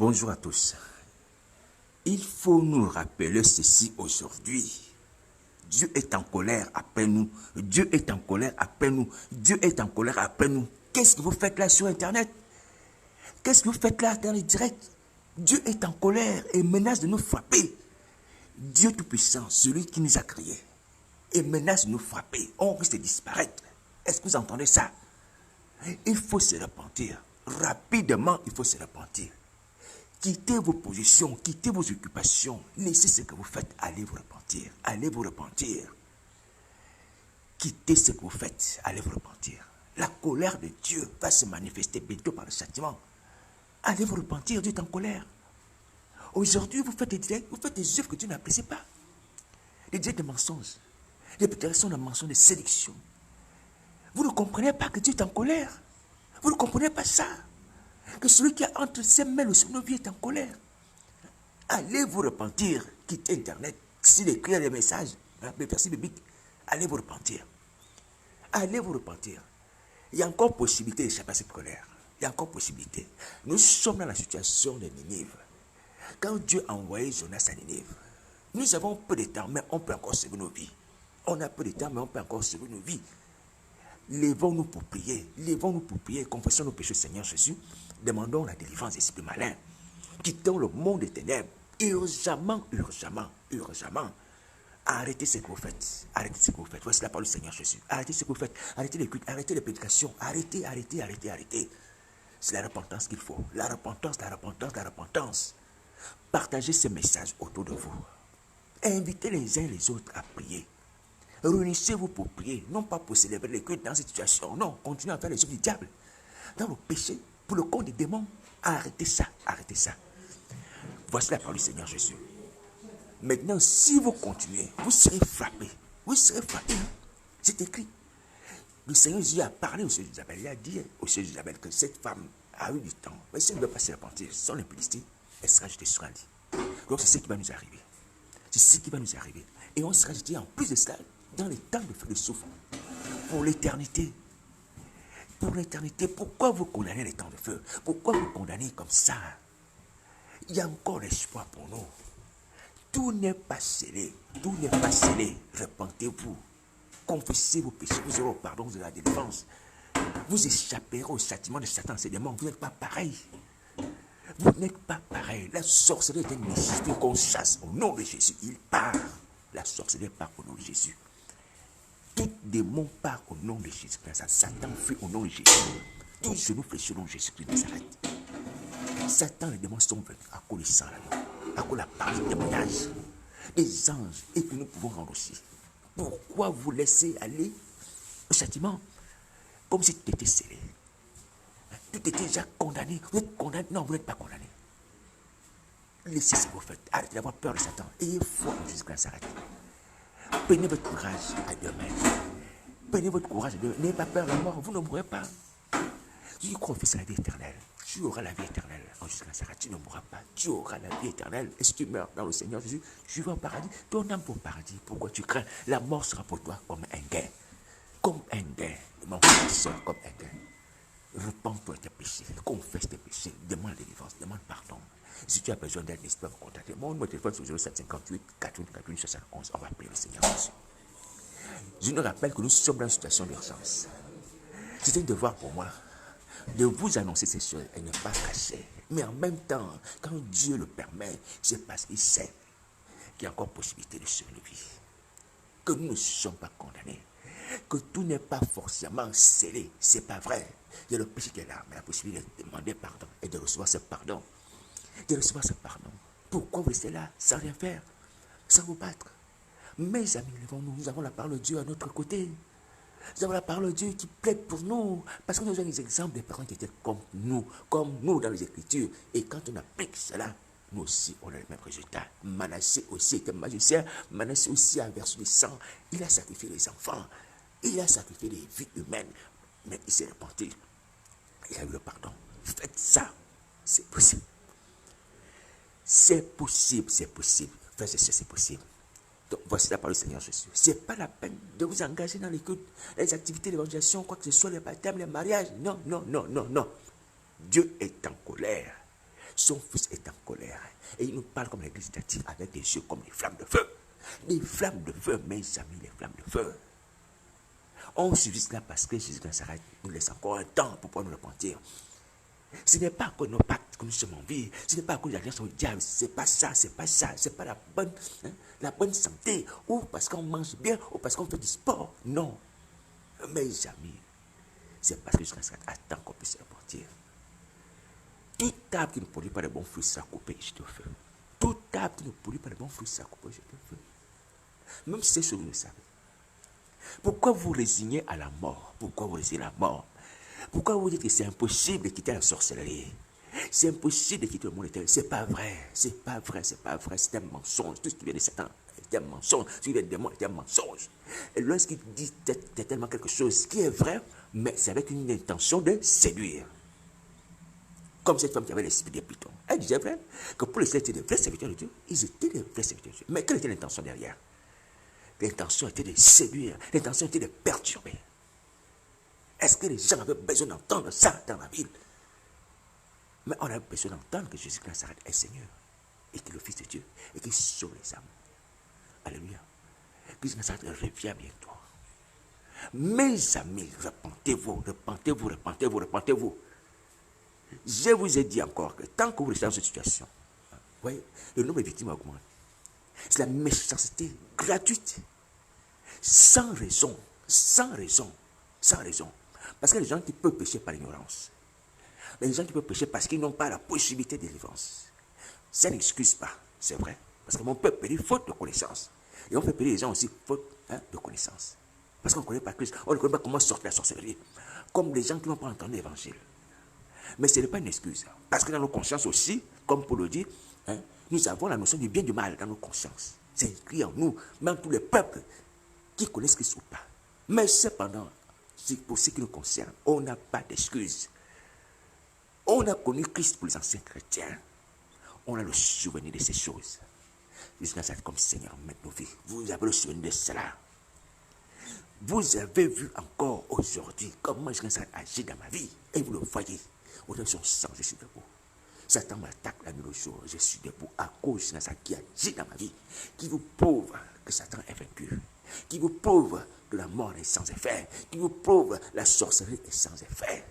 Bonjour à tous. Il faut nous rappeler ceci aujourd'hui. Dieu est en colère après nous. Dieu est en colère après nous. Dieu est en colère après nous. Qu'est-ce que vous faites là sur Internet? Qu'est-ce que vous faites là dans les directs? Dieu est en colère et menace de nous frapper. Dieu Tout-Puissant, celui qui nous a créés, et menace de nous frapper. On risque de disparaître. Est-ce que vous entendez ça? Il faut se repentir. Rapidement, il faut se repentir. Quittez vos positions, quittez vos occupations. Laissez ce que vous faites, allez vous repentir. Allez vous repentir. Quittez ce que vous faites, allez vous repentir. La colère de Dieu va se manifester bientôt par le châtiment. Allez vous repentir, Dieu est en colère. Aujourd'hui, vous faites des directs, vous faites des œuvres que Dieu n'apprécie pas. Des directs de mensonges, des péterations de mensonges, de sélection. Vous ne comprenez pas que Dieu est en colère. Vous ne comprenez pas ça. Que celui qui a entre ses mains le nos vies est en colère. Allez vous repentir. Quittez Internet. S'il écrit des messages, merci biblique, allez vous repentir. Allez vous repentir. Il y a encore possibilité d'échapper à cette colère. Il y a encore possibilité. Nous sommes dans la situation de Ninive. Quand Dieu a envoyé Jonas à Ninive, nous avons peu de temps, mais on peut encore sauver nos vies. On a peu de temps, mais on peut encore sauver nos vies. Lèvons-nous pour prier. Lèvons-nous pour prier. Confessons nos péchés, Seigneur Jésus. Demandons la délivrance des esprits malins. Quittons le monde des ténèbres. Urgemment, urgemment, urgemment. Arrêtez ce que vous faites. Arrêtez ce que vous faites. Voici la parole du Seigneur Jésus. Arrêtez ce que vous faites. Arrêtez les cultes. Arrêtez les prédications. Arrêtez, arrêtez, arrêtez, arrêtez. C'est la repentance qu'il faut. La repentance, la repentance, la repentance. Partagez ce message autour de vous. Invitez les uns et les autres à prier. Réunissez-vous pour prier, non pas pour célébrer les cultes dans cette situation. Non, continuez à faire les œuvres du diable. Dans le péché, pour le compte des démons. Arrêtez ça, arrêtez ça. Voici la parole du Seigneur Jésus. Maintenant, si vous continuez, vous serez frappés. Vous serez frappés. C'est écrit. Le Seigneur Jésus a parlé au sujet d'Isabelle. Il a dit au sujet d'Isabelle que cette femme a eu du temps. Mais si elle ne veut pas se repentir, sans les Philistins, elle sera jetée sur un lit. Donc c'est ce qui va nous arriver. C'est ce qui va nous arriver. Et on sera jeté en plus de cela dans les temps de feu de souffle. Pour l'éternité. Pour l'éternité. Pourquoi vous condamnez les temps de feu? Pourquoi vous condamnez comme ça? Il y a encore l'espoir pour nous. Tout n'est pas scellé. Tout n'est pas scellé. Repentez-vous. Confessez vos péchés. Vous aurez le pardon de la délivrance. Vous échapperez au châtiment de Satan, ses démons. Vous n'êtes pas pareil. Vous n'êtes pas pareil. La sorcellerie est un esprit qu'on chasse au nom de Jésus. Il part. La sorcellerie part au nom de Jésus. Tout démon part au nom de Jésus-Christ. Satan fuit au nom de Jésus. Tout genou fléchit au nom de Jésus-Christ de Nazareth. Satan, les démons sont venus à cause du sang là-bas, à cause de la parole du témoignage des anges et que nous pouvons rendre aussi. Pourquoi vous laissez aller au châtiment comme si tout était scellé? Tout était déjà condamné. Vous êtes condamné. Non, vous n'êtes pas condamné. Laissez ce que vous faites. Arrêtez d'avoir peur de Satan. Ayez foi en Jésus-Christ. Prenez votre courage à demain. Prenez votre courage à demain. N'ayez pas peur de la mort. Vous ne mourrez pas. Tu crois au Fils à la vie éternelle. Tu auras la vie éternelle en Jésus-Christ. Tu ne mourras pas. Tu auras la vie éternelle. Et si tu meurs dans le Seigneur Jésus, tu vas au paradis. Ton âme pour le paradis. Pourquoi tu crains? La mort sera pour toi comme un gain. Comme un gain. Mon frère et soeur, comme un gain. Repends-toi de tes péchés. Confesse tes péchés. Demande la délivrance. Demande pardon. Si tu as besoin d'aide, n'hésite pas à me contacter. Mon numéro de téléphone c'est 0758 88 71. On va appeler le Seigneur Jésus. Je nous rappelle que nous sommes dans une situation d'urgence. C'est un devoir pour moi de vous annoncer ces choses et ne pas cacher. Mais en même temps, quand Dieu le permet, c'est parce qu'il sait qu'il y a encore possibilité de survie. Que nous ne sommes pas condamnés. Que tout n'est pas forcément scellé. C'est pas vrai. Il y a le péché qui est là, mais la possibilité de demander pardon et de recevoir ce pardon. De recevoir ce pardon. Pourquoi vous restez là sans rien faire, sans vous battre? Mes amis, levons-nous. Nous avons la parole de Dieu à notre côté. Nous avons la parole de Dieu qui plaide pour nous. Parce que nous avons des exemples des parents qui étaient comme nous dans les Écritures. Et quand on applique cela, nous aussi, on a le même résultat. Manassé aussi était magicien. Manassé aussi a versé du sang. Il a sacrifié les enfants. Il a sacrifié les vies humaines. Mais il s'est repenti. Il a eu le pardon. Faites ça. C'est possible. C'est possible, c'est possible. Frères et sœurs, c'est possible. Donc, voici la parole du Seigneur Jésus. Ce n'est pas la peine de vous engager dans les cultes, les activités d'évangélisation, quoi que ce soit, les baptêmes, les mariages. Non, non, non, non, non. Dieu est en colère. Son fils est en colère. Et il nous parle comme l'église d'Attique avec des yeux comme des flammes de feu. Des flammes de feu, mes amis, les flammes de feu. On subit cela parce que Jésus de Nazareth nous laisse encore un temps pour pouvoir nous repentir. Ce n'est pas que nos pactes que nous sommes en vie, ce n'est pas que l'alliance au diable, c'est pas ça, c'est pas ça, c'est pas la bonne santé, ou parce qu'on mange bien, ou parce qu'on fait du sport. Non, mes amis, c'est parce que Jésus de Nazareth attend qu'on puisse se repentir. Toute arbre qui ne produit pas de bons fruits sera coupé et jeté au feu. Toute arbre qui ne produit pas de bons fruits sera coupé et jeté au feu. Même si c'est ce que vous le savez. Pourquoi vous résignez à la mort? Pourquoi vous résignez à la mort? Pourquoi vous dites que c'est impossible de quitter la sorcellerie? C'est impossible de quitter le monde éternel. C'est pas vrai. C'est pas vrai. C'est pas vrai. C'est un mensonge. Tout ce qui vient de Satan est un mensonge. Ce qui vient des démons est un mensonge. Et lorsqu'il dit tellement quelque chose qui est vrai, mais c'est avec une intention de séduire. Comme cette femme qui avait l'esprit des pitons. Elle disait vrai que pour les c'était des vrais serviteurs de Dieu, ils étaient des vrais serviteurs de Dieu. Mais quelle était l'intention derrière? L'intention était de séduire. L'intention était de perturber. Est-ce que les gens avaient besoin d'entendre ça dans la ville? Mais on a besoin d'entendre que Jésus-Christ Nazareth est Seigneur. Et qu'il est le Fils de Dieu. Et qu'il sauve les âmes. Alléluia. Jésus Nazareth revient bientôt. Mes amis, repentez-vous, repentez-vous, repentez-vous, repentez-vous. Je vous ai dit encore que tant que vous restez dans cette situation, vous voyez, le nombre de victimes augmente. C'est la méchanceté gratuite. Sans raison, sans raison, sans raison. Parce que les gens qui peuvent pécher par ignorance, les gens qui peuvent pécher parce qu'ils n'ont pas la possibilité de délivrance, ça n'excuse pas, c'est vrai. Parce qu'on peut périr faute de connaissance. Et on peut périr les gens aussi faute de connaissance. Parce qu'on ne connaît pas Christ, on ne connaît pas comment sortir de la sorcellerie. Comme les gens qui n'ont pas entendu l'évangile. Mais ce n'est pas une excuse. Parce que dans nos consciences aussi, comme Paul le dit, nous avons la notion du bien et du mal dans nos consciences. C'est écrit en nous, même tous les peuples qui connaissent Christ ou pas. Mais cependant, pour ce qui nous concerne, on n'a pas d'excuse. On a connu Christ pour les anciens chrétiens. On a le souvenir de ces choses. Jésus Nazareth comme Seigneur, maintenant nos vies. Vous avez le souvenir de cela. Vous avez vu encore aujourd'hui comment Jésus Nazareth agit dans ma vie. Et vous le voyez. Au-delà de son sang, je suis debout. Satan m'attaque la nuit le jour. Je suis debout à cause de Nazareth qui agit dans ma vie. Qui vous prouve que Satan est vaincu. Qui vous prouve que la mort est sans effet. Qui vous prouve que la sorcellerie est sans effet.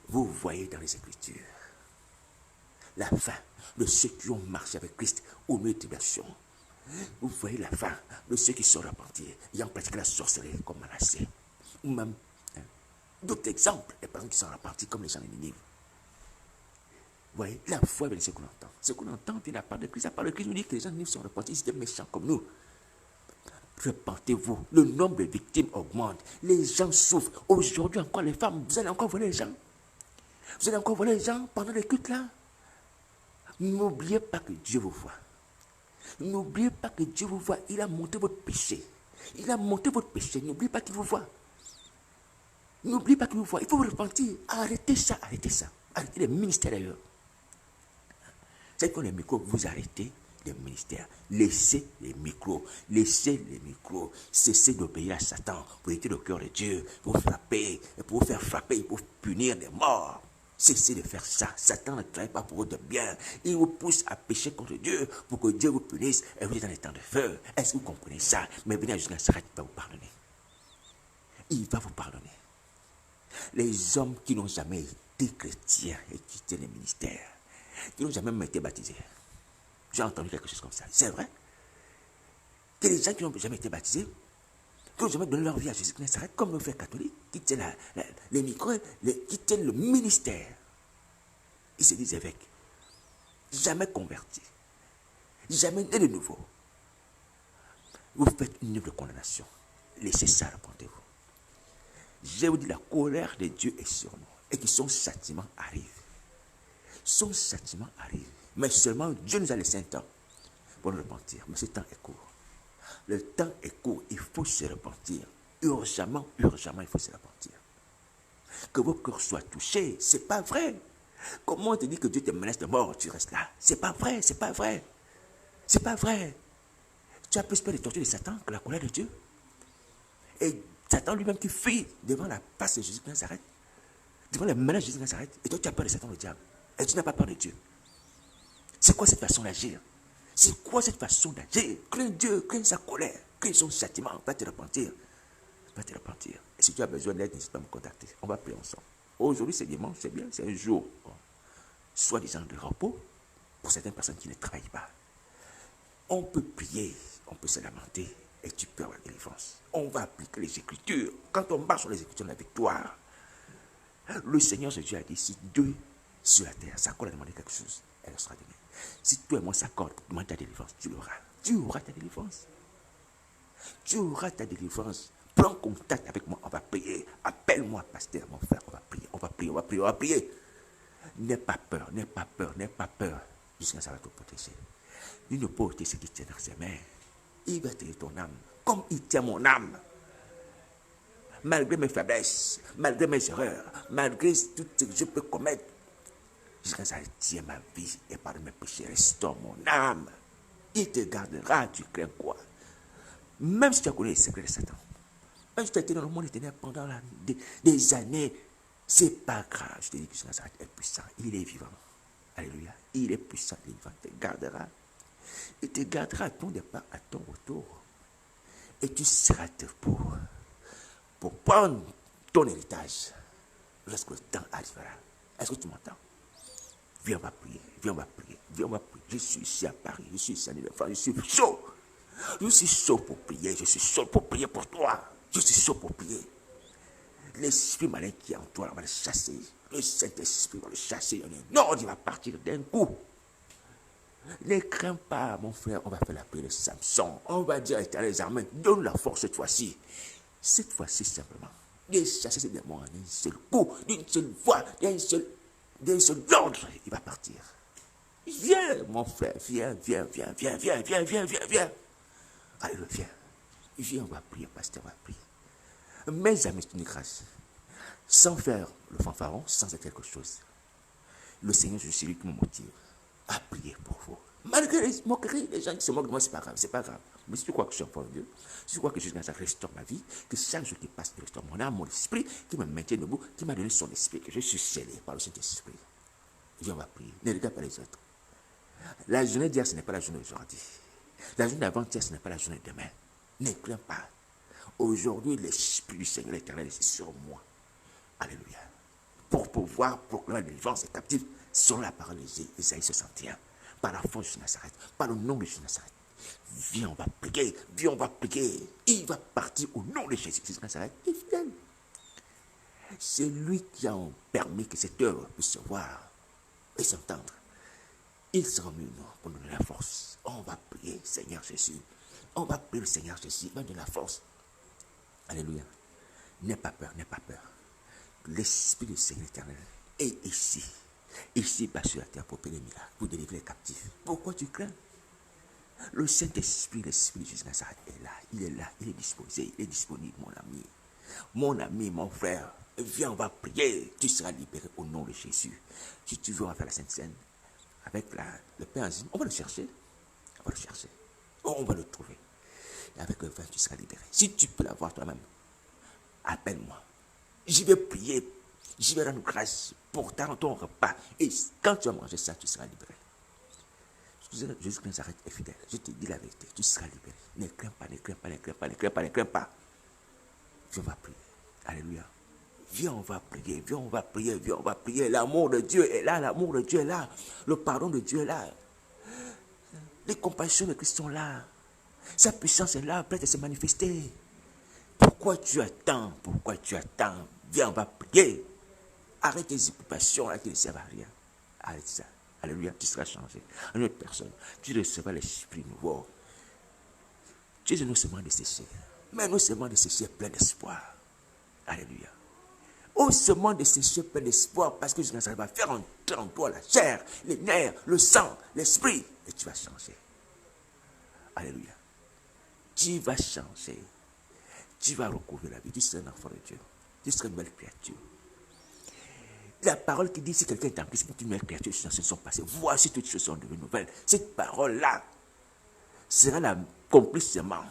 Vous voyez dans les Écritures la fin de ceux qui ont marché avec Christ au milieu de tribulation. Vous voyez la fin de ceux qui sont repentis, ayant pratiqué la sorcellerie comme Manassé. Ou même d'autres exemples, les personnes qui sont repentis comme les gens de Ninive. Vous voyez, la foi vient de ce qu'on entend. Ce qu'on entend vient de la part de Christ. La part de Christ nous dit que les gens de Ninive sont repentis, ils étaient méchants comme nous. Repentez-vous, le nombre de victimes augmente, les gens souffrent. Aujourd'hui encore, les femmes, vous allez encore voler les gens. Vous allez encore voler les gens pendant les cultes là. N'oubliez pas que Dieu vous voit. N'oubliez pas que Dieu vous voit. Il a monté votre péché. Il a monté votre péché. N'oubliez pas qu'il vous voit. N'oubliez pas qu'il vous voit. Il faut vous repentir. Arrêtez ça, arrêtez ça. Arrêtez les ministères d'ailleurs. C'est qu'on les micros, vous arrêtez les ministères. Laissez les micros. Laissez les micros. Cessez d'obéir à Satan. Vous étiez le cœur de Dieu. Pour frapper. Et pour vous faire frapper, pour punir les morts. Cessez de faire ça. Satan ne travaille pas pour votre bien. Il vous pousse à pécher contre Dieu pour que Dieu vous punisse et vous êtes dans les temps de feu. Est-ce que vous comprenez ça? Mais venez à Jésus Nazareth, il va vous pardonner. Il va vous pardonner. Les hommes qui n'ont jamais été chrétiens et quitté les ministères, qui n'ont jamais même été baptisés. J'ai entendu quelque chose comme ça. C'est vrai. Que les gens qui n'ont jamais été baptisés, qui n'ont jamais donné leur vie à Jésus Nazareth, comme nos frères catholiques, qui tiennent les micros, qui tiennent le ministère. Ils se disent évêques. Jamais convertis. Jamais né de nouveau. Vous faites une œuvre de condamnation. Laissez ça, répondez-vous. Je vous dis, la colère de Dieu est sur nous. Et que son châtiment arrive. Son châtiment arrive. Mais seulement Dieu nous a laissé un temps pour nous repentir. Mais ce temps est court. Le temps est court. Il faut se repentir. Urgemment, urgemment, il faut se repentir. Que vos cœurs soient touchés. C'est pas vrai. Comment on te dit que Dieu te menace de mort, tu restes là? C'est pas vrai, c'est pas vrai. C'est pas vrai. Tu as plus peur des tortures de Satan que la colère de Dieu. Et Satan lui-même qui fuit devant la face de Jésus de Nazareth, devant les menaces de Jésus de Nazareth, et toi tu as peur de Satan le diable. Et tu n'as pas peur de Dieu. C'est quoi cette façon d'agir? C'est quoi cette façon d'agir? Crains Dieu, crains sa colère, crains son châtiment. Va te repentir. Va te repentir. Et si tu as besoin d'aide, n'hésite pas à me contacter. On va prier ensemble. Aujourd'hui, c'est dimanche, c'est bien, c'est un jour, soi-disant de repos, pour certaines personnes qui ne travaillent pas. On peut prier, on peut se lamenter, et tu peux avoir la délivrance. On va appliquer les Écritures. Quand on marche sur les Écritures, la victoire. Le Seigneur Jésus a dit, si deux sur la terre s'accordent à demander quelque chose, elle sera donnée. Si toi et moi s'accordent pour demander ta délivrance, tu l'auras. Tu auras ta délivrance. Tu auras ta délivrance. Prends contact avec moi, on va prier. Appelle-moi, pasteur, mon frère, on va prier, on va prier, on va prier, on va prier. N'aie pas peur, n'aie pas peur, n'aie pas peur. Jusqu'à ça va te protéger. Il ne peut ôter ce qui tient dans ses mains. Il va tenir ton âme, comme il tient mon âme. Malgré mes faiblesses, malgré mes erreurs, malgré tout ce que je peux commettre, jusqu'à ça, il tient ma vie et par mes péchés, restaure mon âme. Il te gardera, tu crains quoi? Même si tu as connu les secrets de Satan, même si tu as été dans le monde éternel pendant des années, c'est pas grave. Je te dis que ce Nazareth est puissant, il est vivant. Alléluia. Il est puissant, il est vivant, il te gardera. Il te gardera à ton départ, à ton retour. Et tu seras debout pour prendre ton héritage lorsque le temps arrivera. Est-ce que tu m'entends? Viens, on va prier, viens, on va prier, viens, on va prier. Je suis ici à Paris, je suis ici à Ile-de-France, je suis chaud. Je suis chaud pour prier, je suis chaud pour prier pour toi. Je suis chaud pour prier. L'esprit malin qui est en toi, on va le chasser. Le Saint-Esprit va le chasser. Non, il va partir d'un coup. Ne crains pas, mon frère, on va faire la prière de Samson. On va dire à l'Éternel des armées, donne la force cette fois-ci. Cette fois-ci simplement. De chasser ces démons en un seul coup, d'une seule voix, d'un seul ordre, il va partir. Viens, mon frère, viens, viens, viens, viens, viens, viens, viens, viens, viens. Alléluia, viens. Viens, on va prier, pasteur, on va prier. Mes amis, c'est une grâce. Sans faire le fanfaron, sans faire quelque chose. Le Seigneur, je suis lui qui me motive à prier pour vous. Malgré les moqueries, les gens qui se moquent de moi, c'est pas grave, c'est pas grave. Mais si tu crois que je suis enfant de Dieu, si tu crois que Jésus restaure ma vie, que chaque jour qui passe, il restaure mon âme, mon esprit, qui me maintient debout, qui m'a donné son esprit, que je suis scellé par le Saint-Esprit. Viens, on va prier. Ne regarde pas les autres. La journée d'hier, ce n'est pas la journée d'aujourd'hui. La journée d'avant-hier, ce n'est pas la journée de demain. Ne crains pas. Aujourd'hui, l'Esprit du Seigneur éternel est sur moi. Alléluia. Pour pouvoir proclamer la délivrance et captif sur la parole d'Ésaïe 61. Par la force de Nazareth, par le nom de Jésus Nazareth. Viens, on va prier. Viens, on va prier. Il va partir au nom de Jésus. Jésus Nazareth est fidèle. C'est lui qui a permis que cette œuvre puisse se voir et s'entendre. Il sera mieux pour nous donner la force. On va prier, Seigneur Jésus. On va prier le Seigneur Jésus. Il va nous donner la force. Alléluia. N'aie pas peur, n'aie pas peur. L'Esprit du Seigneur éternel est ici. Ici, bas sur la terre pour payer les miracles, pour délivrer les captifs. Pourquoi tu crains? Le Saint-Esprit, l'Esprit de Jésus Nazareth est là. Il est là, il est disposé, il est disponible, mon ami. Mon ami, mon frère, viens, on va prier. Tu seras libéré au nom de Jésus. Si tu veux, on va faire la Sainte Seine avec le Père Azim. On va le chercher. On va le chercher. On va le trouver. Et avec le vin, tu seras libéré. Si tu peux l'avoir toi-même, appelle-moi. Je vais prier. Je vais rendre grâce pour ton repas. Et quand tu vas manger ça, tu seras libéré. Jésus Christ s'arrête est fidèle. Je te dis la vérité. Tu seras libéré. Ne crains pas, ne crains pas, ne crains pas, ne crains pas, ne crains pas. Viens, on va prier. Alléluia. Viens, on va prier. Viens, on va prier. Viens, on va prier. L'amour de Dieu est là. L'amour de Dieu est là. Le pardon de Dieu est là. Les compassions de Christ sont là. Sa puissance est là, prête à se manifester. Pourquoi tu attends? Pourquoi tu attends? Viens, on va prier. Arrête tes occupations là qui ne servent à rien. Arrête ça. Alléluia, tu seras changé. Une autre personne, tu recevras l'esprit nouveau. Tu es non seulement desséché, mais non seulement desséché plein d'espoir. Alléluia. Oh, seulement desséché plein d'espoir parce que ça va faire entrer en toi la chair, les nerfs, le sang, l'esprit. Et tu vas changer. Alléluia. Tu vas changer. Tu vas recouvrir la vie. Tu seras un enfant de Dieu. Tu seras une nouvelle créature. La parole qui dit si quelqu'un est en Christ, c'est une nouvelle créature, les choses sont passées. Voici toutes choses sont devenues nouvelles. Cette parole-là sera l'accomplissement.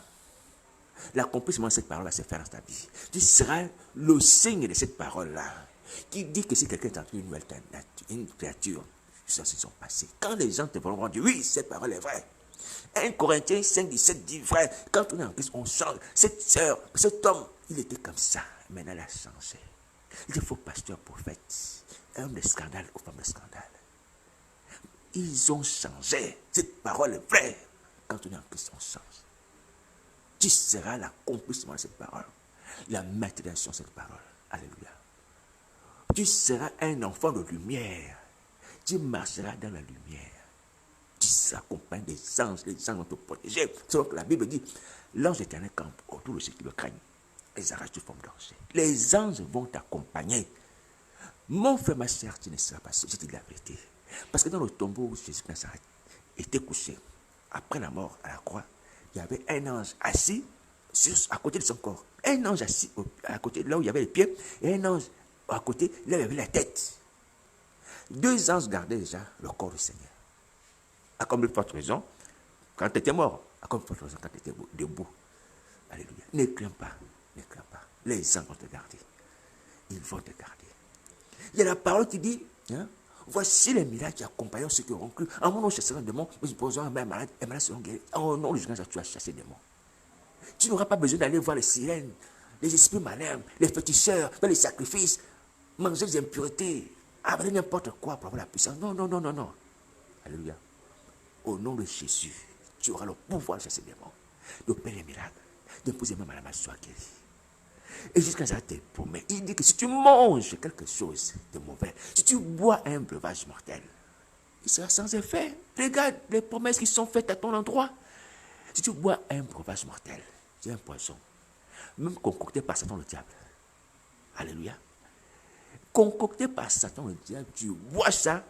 L'accomplissement de cette parole va se faire dans ta vie. Tu seras le signe de cette parole-là. qui dit que si quelqu'un est entré une créature, ça se sont passés. Quand les gens te vont dire, oui, cette parole est vraie. 1 Corinthiens 5, 17 dit, vrai, quand on est en Christ, on change. Cette sœur, cet homme, il était comme ça. Maintenant, il a changé. Il est faux pasteur, prophète, homme de scandale ou femme de scandale. Ils ont changé. Cette parole est vraie. Quand on est en Christ, on change. Tu seras l'accomplissement de cette parole. La matérialisation de cette parole. Alléluia. Tu seras un enfant de lumière. Tu marcheras dans la lumière. Tu seras accompagné des anges. Les anges vont te protéger. Selon que la Bible dit, l'ange éternel campe autour de ceux qui le craignent. Les arrache de forme danger. Les anges vont t'accompagner. Mon frère, ma soeur, tu ne seras pas seul. Je te dis la vérité. Parce que dans le tombeau où Jésus était couché, après la mort à la croix, il y avait un ange assis à côté de son corps. Un ange assis à côté, là où il y avait les pieds, et un ange à côté, là où il y avait la tête. 2 anges gardaient déjà le corps du Seigneur. À comme de forte raison, quand tu étais mort, à comme de forte raison, quand tu étais debout. Alléluia. Ne crains pas, ne crains pas. Les anges vont te garder. Ils vont te garder. Il y a la parole qui dit, hein, voici les miracles qui accompagnent ceux qui auront cru. En mon nom, chasser un démon, nous posons un malade, et malade seront guéris. En nom de Jésus, tu as chassé des démons. Tu n'auras pas besoin d'aller voir les sirènes, les esprits malins, les féticheurs, faire les sacrifices, manger des impuretés, avaler n'importe quoi pour avoir la puissance. Non, non, non, non, non. Alléluia. Au nom de Jésus, tu auras le pouvoir de chasser des démons, d'opérer les miracles, d'imposer même à la main soit guéri. Et jusqu'à ça te promet, il dit que si tu manges quelque chose de mauvais, si tu bois un breuvage mortel, il sera sans effet. Regarde les promesses qui sont faites à ton endroit. Si tu bois un breuvage mortel, c'est un poison, même concocté par Satan le diable. Alléluia. Concocté par Satan le diable, tu bois ça,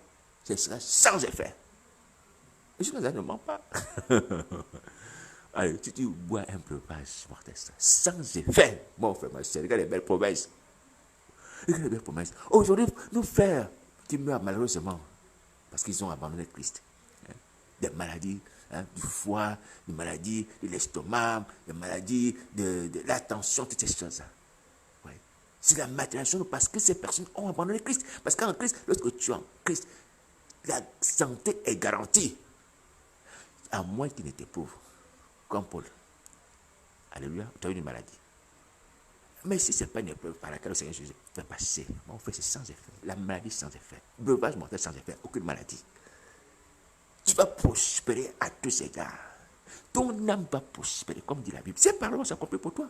ce sera sans effet. Et jusqu'à ça ne ment pas. Allez, tu bois un breuvage mortel, sans effet. Mon frère, ma soeur, regarde les belles promesses. Regarde les belles promesses. Aujourd'hui, nos frères qui meurent malheureusement parce qu'ils ont abandonné Christ. Des maladies, du foie, des maladies de l'estomac, des maladies de la tension, toutes ces choses-là. Ouais. C'est la matérialisation parce que ces personnes ont abandonné Christ. Parce qu'en Christ, lorsque tu es en Christ, la santé est garantie. À moins qu'il n'était pauvre. Comme Paul. Alléluia, tu as eu une maladie. Mais si ce n'est pas une épreuve par laquelle le Seigneur Jésus fait passer, mon frère, c'est sans effet. La maladie sans effet. Breuvage mortel sans effet. Aucune maladie. Tu vas prospérer à tous égards. Ton âme va prospérer, comme dit la Bible. Ces paroles sont accomplies pour toi.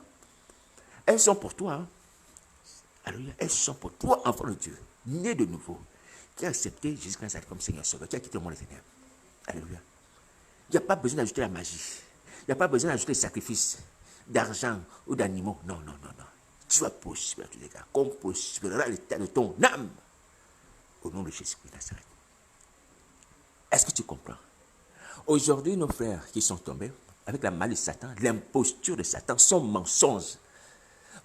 Elles sont pour toi. Hein? Alléluia. Elles sont pour toi, enfant de Dieu, né de nouveau, qui a accepté Jésus-Christ comme Seigneur Sauveur, qui a quitté le monde des ténèbres. Alléluia. Il n'y a pas besoin d'ajouter la magie. Il n'y a pas besoin d'ajouter des sacrifices d'argent ou d'animaux. Non, non, non, non. Tu vas prospérer à tous les gars. Comme prospérera l'état de ton âme. Au nom de Jésus-Christ de Nazareth. Est-ce que tu comprends? Aujourd'hui, nos frères qui sont tombés avec la malice de Satan, l'imposture de Satan, son mensonge.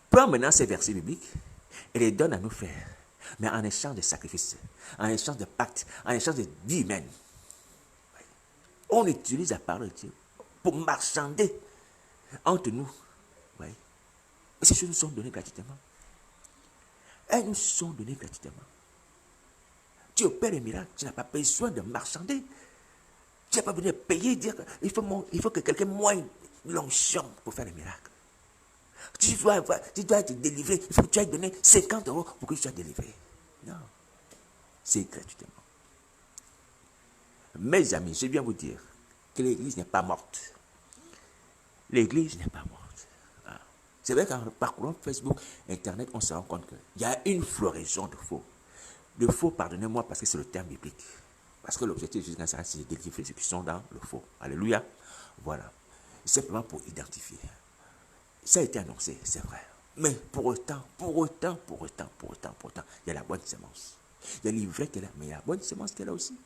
Prends maintenant ces versets bibliques et les donne à nos frères. Mais en échange de sacrifices, en échange de pactes, en échange de vie humaine. On utilise la parole de Dieu pour marchander entre nous. Oui. Et ces choses nous sont données gratuitement. Elles nous sont données gratuitement. Tu opères les miracles, tu n'as pas besoin de marchander. Tu n'as pas besoin de payer, dire qu'il faut que quelqu'un moigne l'onction pour faire les miracles. Tu dois te délivrer, il faut que tu ailles donner 50 € pour que tu sois délivré. Non. C'est gratuitement. Mes amis, je viens vous dire que l'Église n'est pas morte. L'Église n'est pas morte. Ah. C'est vrai qu'en parcourant Facebook, Internet, on se rend compte qu'il y a une floraison de faux. Le faux, pardonnez-moi parce que c'est le terme biblique. Parce que l'objectif de Jésus, c'est de délivrer ceux qui sont dans le faux. Alléluia. Voilà. Simplement pour identifier. Ça a été annoncé, c'est vrai. Mais pour autant, il y a la bonne semence. Il y a l'ivraie qu'elle a, mais il y a la bonne semence qu'elle a aussi.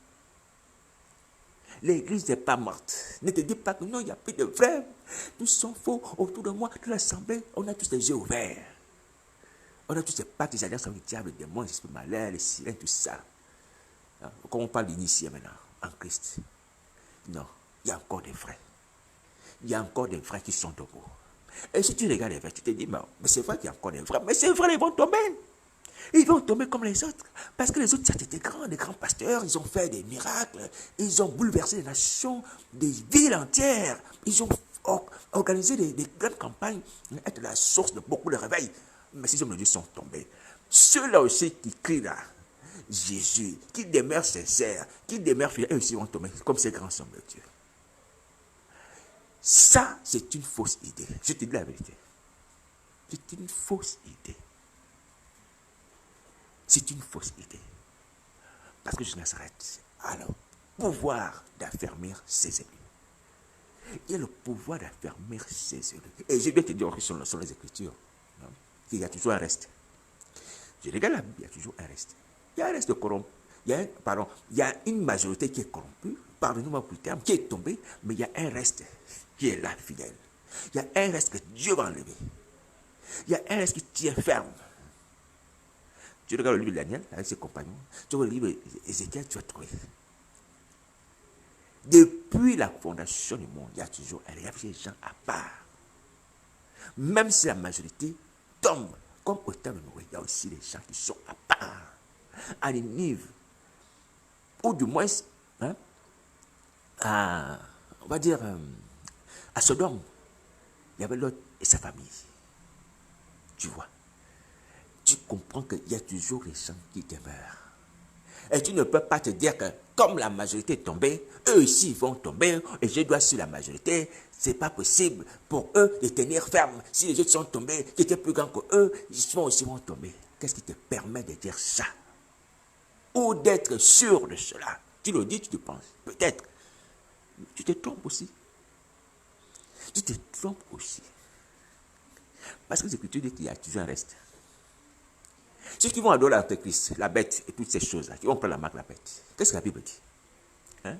L'Église n'est pas morte. Ne te dis pas que non, il n'y a plus de frères. Nous sommes faux autour de moi, de l'assemblée. On a tous les yeux ouverts. On a tous ces pactes, les alliances avec le diable, les démons, les esprits malins, les sirènes, tout ça. Comme on parle d'initié maintenant, en Christ. Non, il y a encore des vrais. Il y a encore des vrais qui sont debout. Et si tu regardes les vrais, tu te dis, mais c'est vrai qu'il y a encore des vrais. Mais c'est vrai, ils vont tomber. Ils vont tomber comme les autres. Parce que les autres, c'était des grands pasteurs. Ils ont fait des miracles. Ils ont bouleversé les nations, des villes entières. Ils ont organisé des grandes campagnes. Être la source de beaucoup de réveils. Mais ces hommes de Dieu sont tombés. Ceux-là aussi qui crient là, Jésus, qui demeurent sincères, qui demeurent fidèles, eux aussi vont tomber comme ces grands hommes de Dieu. Ça, c'est une fausse idée. Je te dis la vérité. C'est une fausse idée. C'est une fausse idée. Parce que je Nazareth a le pouvoir d'affermir ses élus. Il y a le pouvoir d'affermir ses élus. Et je vais te dire sur les Écritures qu'il y a toujours un reste. Je regarde la Bible, il y a toujours un reste. Il y a un reste corrompu. Il y a une majorité qui est corrompue, pardonnez-moi pour le terme, qui est tombée, mais il y a un reste qui est là, fidèle. Il y a un reste que Dieu va enlever. Il y a un reste qui tient ferme. Tu regardes le livre de Daniel avec ses compagnons, tu regardes le livre d'Ézéchiel, tu vas trouver. Depuis la fondation du monde, il y a toujours des gens à part. Même si la majorité tombe, comme au temps de Noé, il y a aussi des gens qui sont à part. À Ninive, ou du moins, hein, on va dire, à Sodome, il y avait Lot et sa famille. Tu vois. Tu comprends qu'il y a toujours des gens qui demeurent. Et tu ne peux pas te dire que comme la majorité est tombée, eux aussi ils vont tomber et je dois suivre la majorité. C'est pas possible pour eux de tenir ferme. Si les autres sont tombés, qui étaient plus grands que eux, ils aussi vont tomber. Qu'est-ce qui te permet de dire ça? Ou d'être sûr de cela? Tu le dis, tu te penses. Peut-être. Mais tu te trompes aussi. Tu te trompes aussi. Parce que les Écritures disent qu'il y a toujours un reste. Ceux qui vont adorer l'Antéchrist, la bête et toutes ces choses-là, qui vont prendre la marque de la bête. Qu'est-ce que la Bible dit? Hein?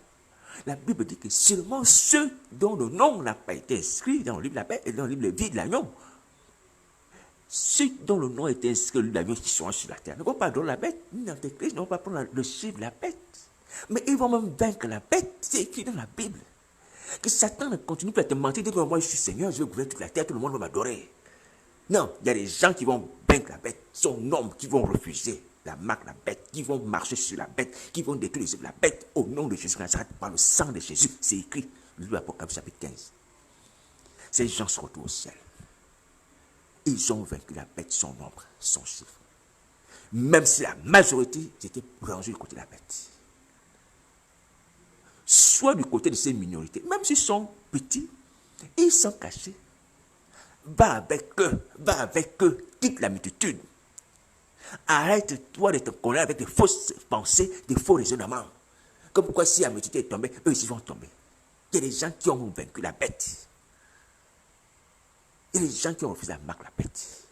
La Bible dit que seulement ceux dont le nom n'a pas été inscrit dans le livre de la bête et dans le livre de vie de l'agneau, ceux dont le nom est inscrit dans le livre de l'agneau qui sont sur la terre, ne vont pas adorer la bête, ni l'Antéchrist, ne vont pas prendre le chiffre de la bête. Mais ils vont même vaincre la bête. C'est écrit dans la Bible. Que Satan ne continue pas à te mentir, dire que moi je suis Seigneur, je vais gouverner toute la terre, tout le monde va m'adorer. Non, il y a des gens qui vont vaincre la bête, son nom, qui vont refuser la marque de la bête, qui vont marcher sur la bête, qui vont détruire les œuvres de la bête au nom de Jésus, par le sang de Jésus. C'est écrit, le livre d'Apocalypse chapitre 15. Ces gens se retrouvent au ciel. Ils ont vaincu la bête, son nombre, son chiffre. Même si la majorité était rangée du côté de la bête. Soit du côté de ces minorités, même s'ils sont petits, ils sont cachés. Va avec eux, quitte la multitude. Arrête-toi de te connaître avec des fausses pensées, des faux raisonnements. Comme pourquoi si la multitude est tombée, eux aussi vont tomber. Il y a des gens qui ont vaincu la bête. Il y a des gens qui ont refusé la marque de la bête.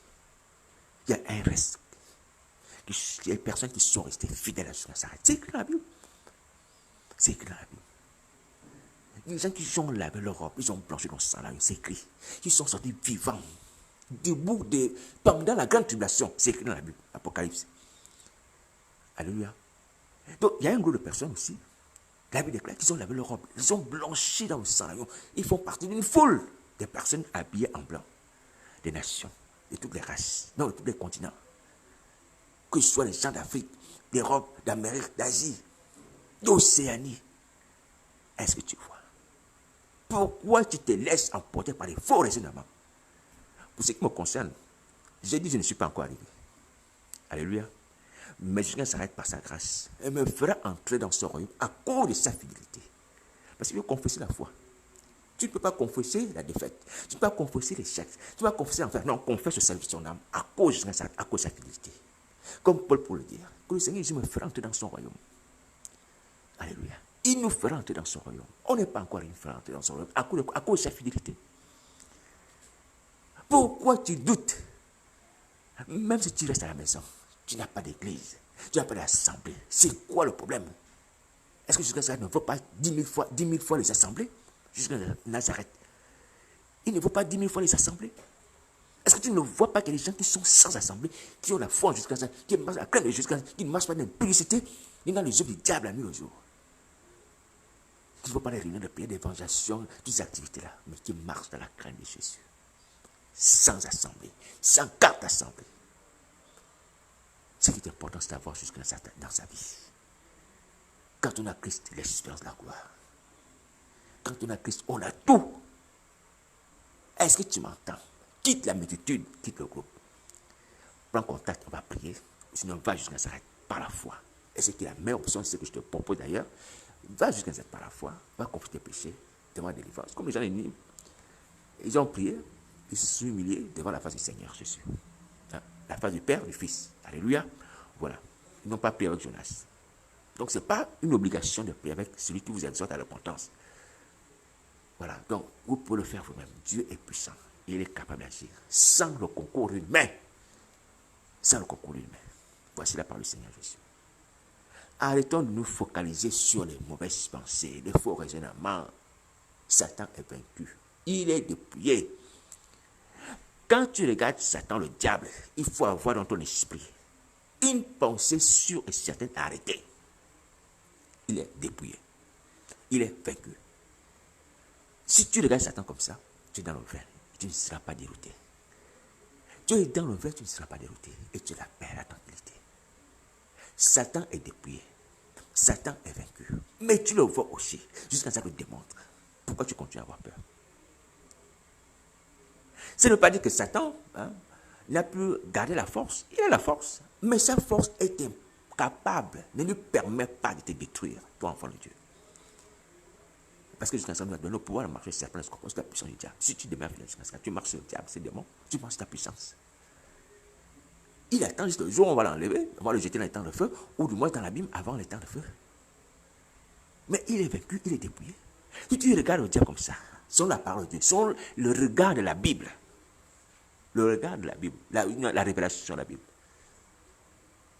Il y a un reste. Il y a des personnes qui sont restées fidèles à ce qui s'arrête. C'est écrit dans la Bible. C'est écrit dans la Bible. Les gens qui ont lavé leur robe, ils ont blanchi dans le sang, là, c'est écrit. Ils sont sortis vivants, debout pendant la grande tribulation. C'est écrit dans la Bible, Apocalypse. Alléluia. Donc, il y a un groupe de personnes aussi. La Bible déclare qu'ils ont lavé leur robe. Ils ont blanchi dans le sang. Ils font partie d'une foule de personnes habillées en blanc. Des nations, de toutes les races, non, de tous les continents. Que ce soit les gens d'Afrique, d'Europe, d'Amérique, d'Asie, d'Océanie. Est-ce que tu vois? Pourquoi tu te laisses emporter par les faux raisonnements? Pour ce qui me concerne, j'ai dit je ne suis pas encore arrivé. Alléluia. Mais Dieu s'arrête par sa grâce et me fera entrer dans son royaume à cause de sa fidélité. Parce qu'il veut confesser la foi. Tu ne peux pas confesser la défaite. Tu ne peux pas confesser l'échec. Tu ne peux pas confesser l'enfer. Non, confesse le salut de son âme à cause de sa fidélité. Comme Paul pour le dire, que le Seigneur Jésus me fera entrer dans son royaume. Alléluia. Il nous fera entrer dans son royaume. On n'est pas encore fait entrer dans son royaume à cause de sa fidélité. Pourquoi tu doutes? Même si tu restes à la maison, tu n'as pas d'église, tu n'as pas d'assemblée. C'est quoi le problème? Est-ce que jusqu'à ça ne vaut pas 10 000 fois les assemblées? Jusqu'à Nazareth. Il ne vaut pas 10 000 fois les assemblées? Est-ce que tu ne vois pas qu'il y a des gens qui sont sans assemblée, qui ont la foi jusqu'à ça, qui marchent à crainte de jusqu'à qui ne marchent pas dans l'impudicité, ni dans les œuvres du diable la nuit au jour? Qui ne voient pas les réunions de prière, d'évangélisation, toutes ces activités-là, mais qui marchent dans la crainte de Jésus. Sans assemblée, sans carte d'assemblée. Ce qui est important, c'est d'avoir jusqu'à dans sa vie. Quand on a Christ, l'espérance de la gloire. Quand on a Christ, on a tout. Est-ce que tu m'entends? Quitte la multitude, quitte le groupe. Prends contact, on va prier. Sinon, va jusqu'à Nazareth par la foi. Et ce qui est la meilleure option, c'est ce que je te propose d'ailleurs. Va jusqu'à Nazareth par la foi. Va confesser tes péchés. Demande délivrance. Comme les gens les ils ont prié. Ils se sont humiliés devant la face du Seigneur Jésus. Hein? La face du Père, du Fils. Alléluia. Voilà. Ils n'ont pas prié avec Jonas. Donc, ce n'est pas une obligation de prier avec celui qui vous exhorte à la repentance. Voilà. Donc, vous pouvez le faire vous-même. Dieu est puissant. Il est capable d'agir. Sans le concours humain. Sans le concours humain. Voici la parole du Seigneur Jésus. Arrêtons de nous focaliser sur les mauvaises pensées, les faux raisonnements. Satan est vaincu. Il est dépouillé. Quand tu regardes Satan, le diable, il faut avoir dans ton esprit une pensée sûre et certaine à arrêter. Il est dépouillé. Il est vaincu. Si tu regardes Satan comme ça, tu es dans le vin. Tu ne seras pas dérouté. Tu es dans le vin, tu ne seras pas dérouté. Et tu as la paix et la tranquillité. Satan est dépouillé. Satan est vaincu. Mais tu le vois aussi. Jusqu'à ça que te démontre. Pourquoi tu continues à avoir peur? Ça ne veut pas dire que Satan n'a pu garder la force. Il a la force. Mais sa force est incapable, ne lui permet pas de te détruire, toi enfant de Dieu. Parce que jusqu'à ça, nous avons donné le pouvoir de marcher sur la scorpion, c'est la puissance du diable. Si tu demeures fidèle jusqu'à ça, tu marches sur le diable, c'est démon, tu marches sur ta puissance. Il attend juste le jour où on va l'enlever, on va le jeter dans les temps de feu, ou du moins dans l'abîme avant les temps de feu. Mais il est vaincu, il est dépouillé. Si tu regardes le diable comme ça, selon la parole de Dieu, selon le regard de la Bible, le regard de la Bible, la révélation de la Bible.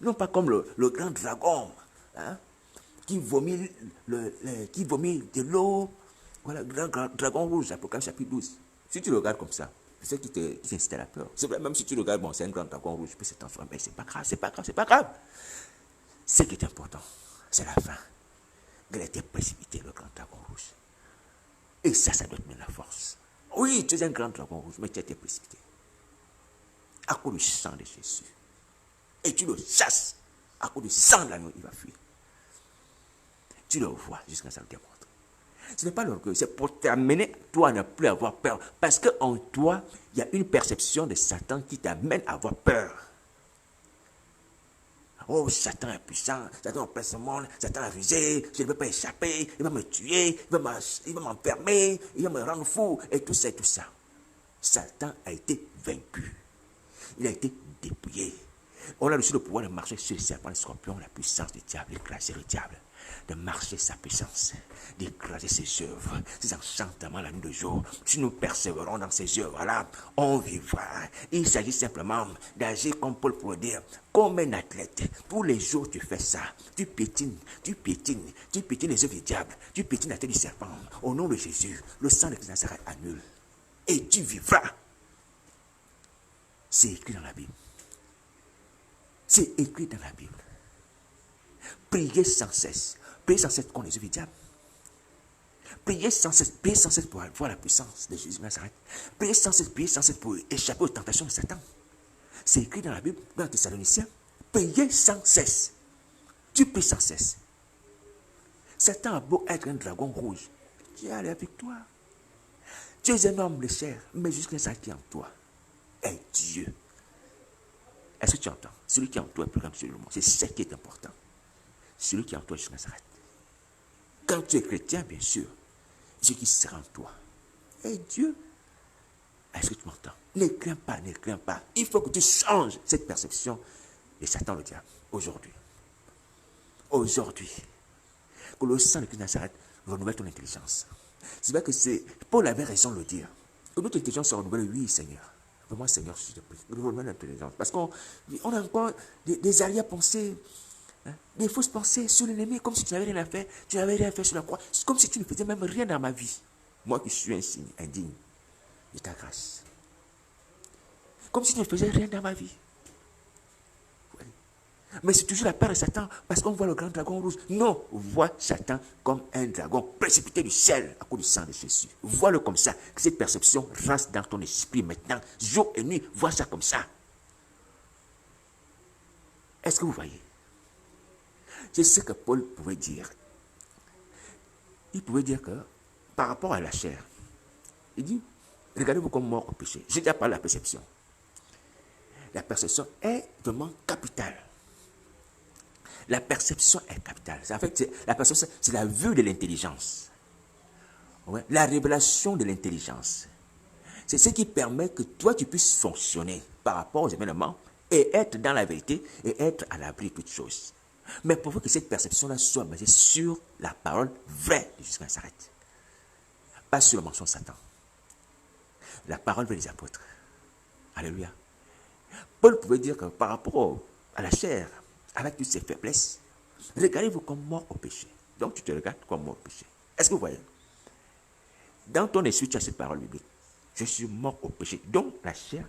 Non pas comme le grand dragon, qui vomit de l'eau. Voilà, le grand dragon rouge, Apocalypse chapitre 12. Si tu le regardes comme ça, c'est ce qui t'incite à la peur. C'est vrai, même si tu le regardes, bon, c'est un grand dragon rouge, puis c'est transformé, mais c'est pas grave, c'est pas grave, c'est pas grave. Ce qui est important, c'est la fin. Il a été précipité, le grand dragon rouge. Et ça doit te mettre la force. Oui, tu es un grand dragon rouge, mais tu as été précipité. À cause du sang de Jésus. Et tu le chasses. À cause du sang de l'agneau, il va fuir. Tu le vois jusqu'à ça le démontre. Ce n'est pas l'orgueil, c'est pour t'amener, toi, à ne plus avoir peur. Parce qu'en toi, il y a une perception de Satan qui t'amène à avoir peur. Oh, Satan est puissant, Satan oppresse ce monde, Satan a visé, je ne peux pas échapper, il va me tuer, il va m'enfermer, il va me rendre fou, et tout ça, et tout ça. Satan a été vaincu. Il a été dépouillé. On a reçu le pouvoir de marcher sur les serpents, les scorpions, la puissance du diable, d'écraser le diable, de marcher sa puissance, d'écraser ses œuvres, ses enchantements la nuit de jour. Si nous persévérons dans ces œuvres-là, on vivra. Il s'agit simplement d'agir comme Paul pour dire, comme un athlète. Tous les jours tu fais ça, tu piétines les œuvres du diable, tu piétines la tête du serpent. Au nom de Jésus, le sang de Christ Nazareth annule. Et tu vivras. C'est écrit dans la Bible. C'est écrit dans la Bible. Priez sans cesse. Priez sans cesse contre les œuvres du diable. Priez sans cesse pour avoir la puissance de Jésus de Nazareth. Priez sans cesse pour échapper aux tentations de Satan. C'est écrit dans la Bible, dans les Thessaloniciens. Priez sans cesse. Tu pries sans cesse. Satan a beau être un dragon rouge. Dieu a la victoire. Tu es un homme de chair, mais jusqu'à ça qui est en toi est Dieu. Est-ce que tu entends? Celui qui est en toi est plus grand que celui du monde. C'est ce qui est important. Celui qui est en toi jusqu'à Nazareth. Quand tu es chrétien, bien sûr, ce qui sera en toi est Dieu. Est-ce que tu m'entends? Ne crains pas, ne crains pas. Il faut que tu changes cette perception de Satan le diable aujourd'hui. Aujourd'hui. Que le sang de Christ Nazareth renouvelle ton intelligence. C'est vrai que Paul avait raison de le dire. Que notre intelligence se renouvelle, oui, Seigneur. Vraiment, Seigneur, je te prie, renouvelle l'intelligence. Parce qu'on a encore des arrière-pensées, des fausses pensées sur l'ennemi, comme si tu n'avais rien à faire. Tu n'avais rien à faire sur la croix. C'est comme si tu ne faisais même rien dans ma vie. Moi qui suis indigne de ta grâce. Comme si tu ne faisais rien dans ma vie. Oui. Mais c'est toujours la peur de Satan, parce qu'on voit le grand dragon rouge. Non, vois Satan comme un dragon précipité du ciel à cause du sang de Jésus. Vois-le comme ça, que cette perception reste dans ton esprit maintenant, jour et nuit. Vois ça comme ça. Est-ce que vous voyez? C'est ce que Paul pouvait dire. Il pouvait dire que par rapport à la chair, il dit, regardez-vous comme mort au péché. J'ai déjà parlé de la perception. La perception est vraiment capitale. La perception est capitale. En fait, la perception, c'est la vue de l'intelligence. Ouais. La révélation de l'intelligence. C'est ce qui permet que toi, tu puisses fonctionner par rapport aux événements et être dans la vérité et être à l'abri de toutes choses. Mais pour que cette perception-là soit basée sur la parole vraie de Jésus Nazareth. Pas sur le mensonge de Satan. La parole vraie des apôtres. Alléluia. Paul pouvait dire que par rapport à la chair, avec toutes ses faiblesses, regardez-vous comme mort au péché. Donc tu te regardes comme mort au péché. Est-ce que vous voyez? Dans ton esprit, tu as cette parole biblique. Je suis mort au péché. Donc la chair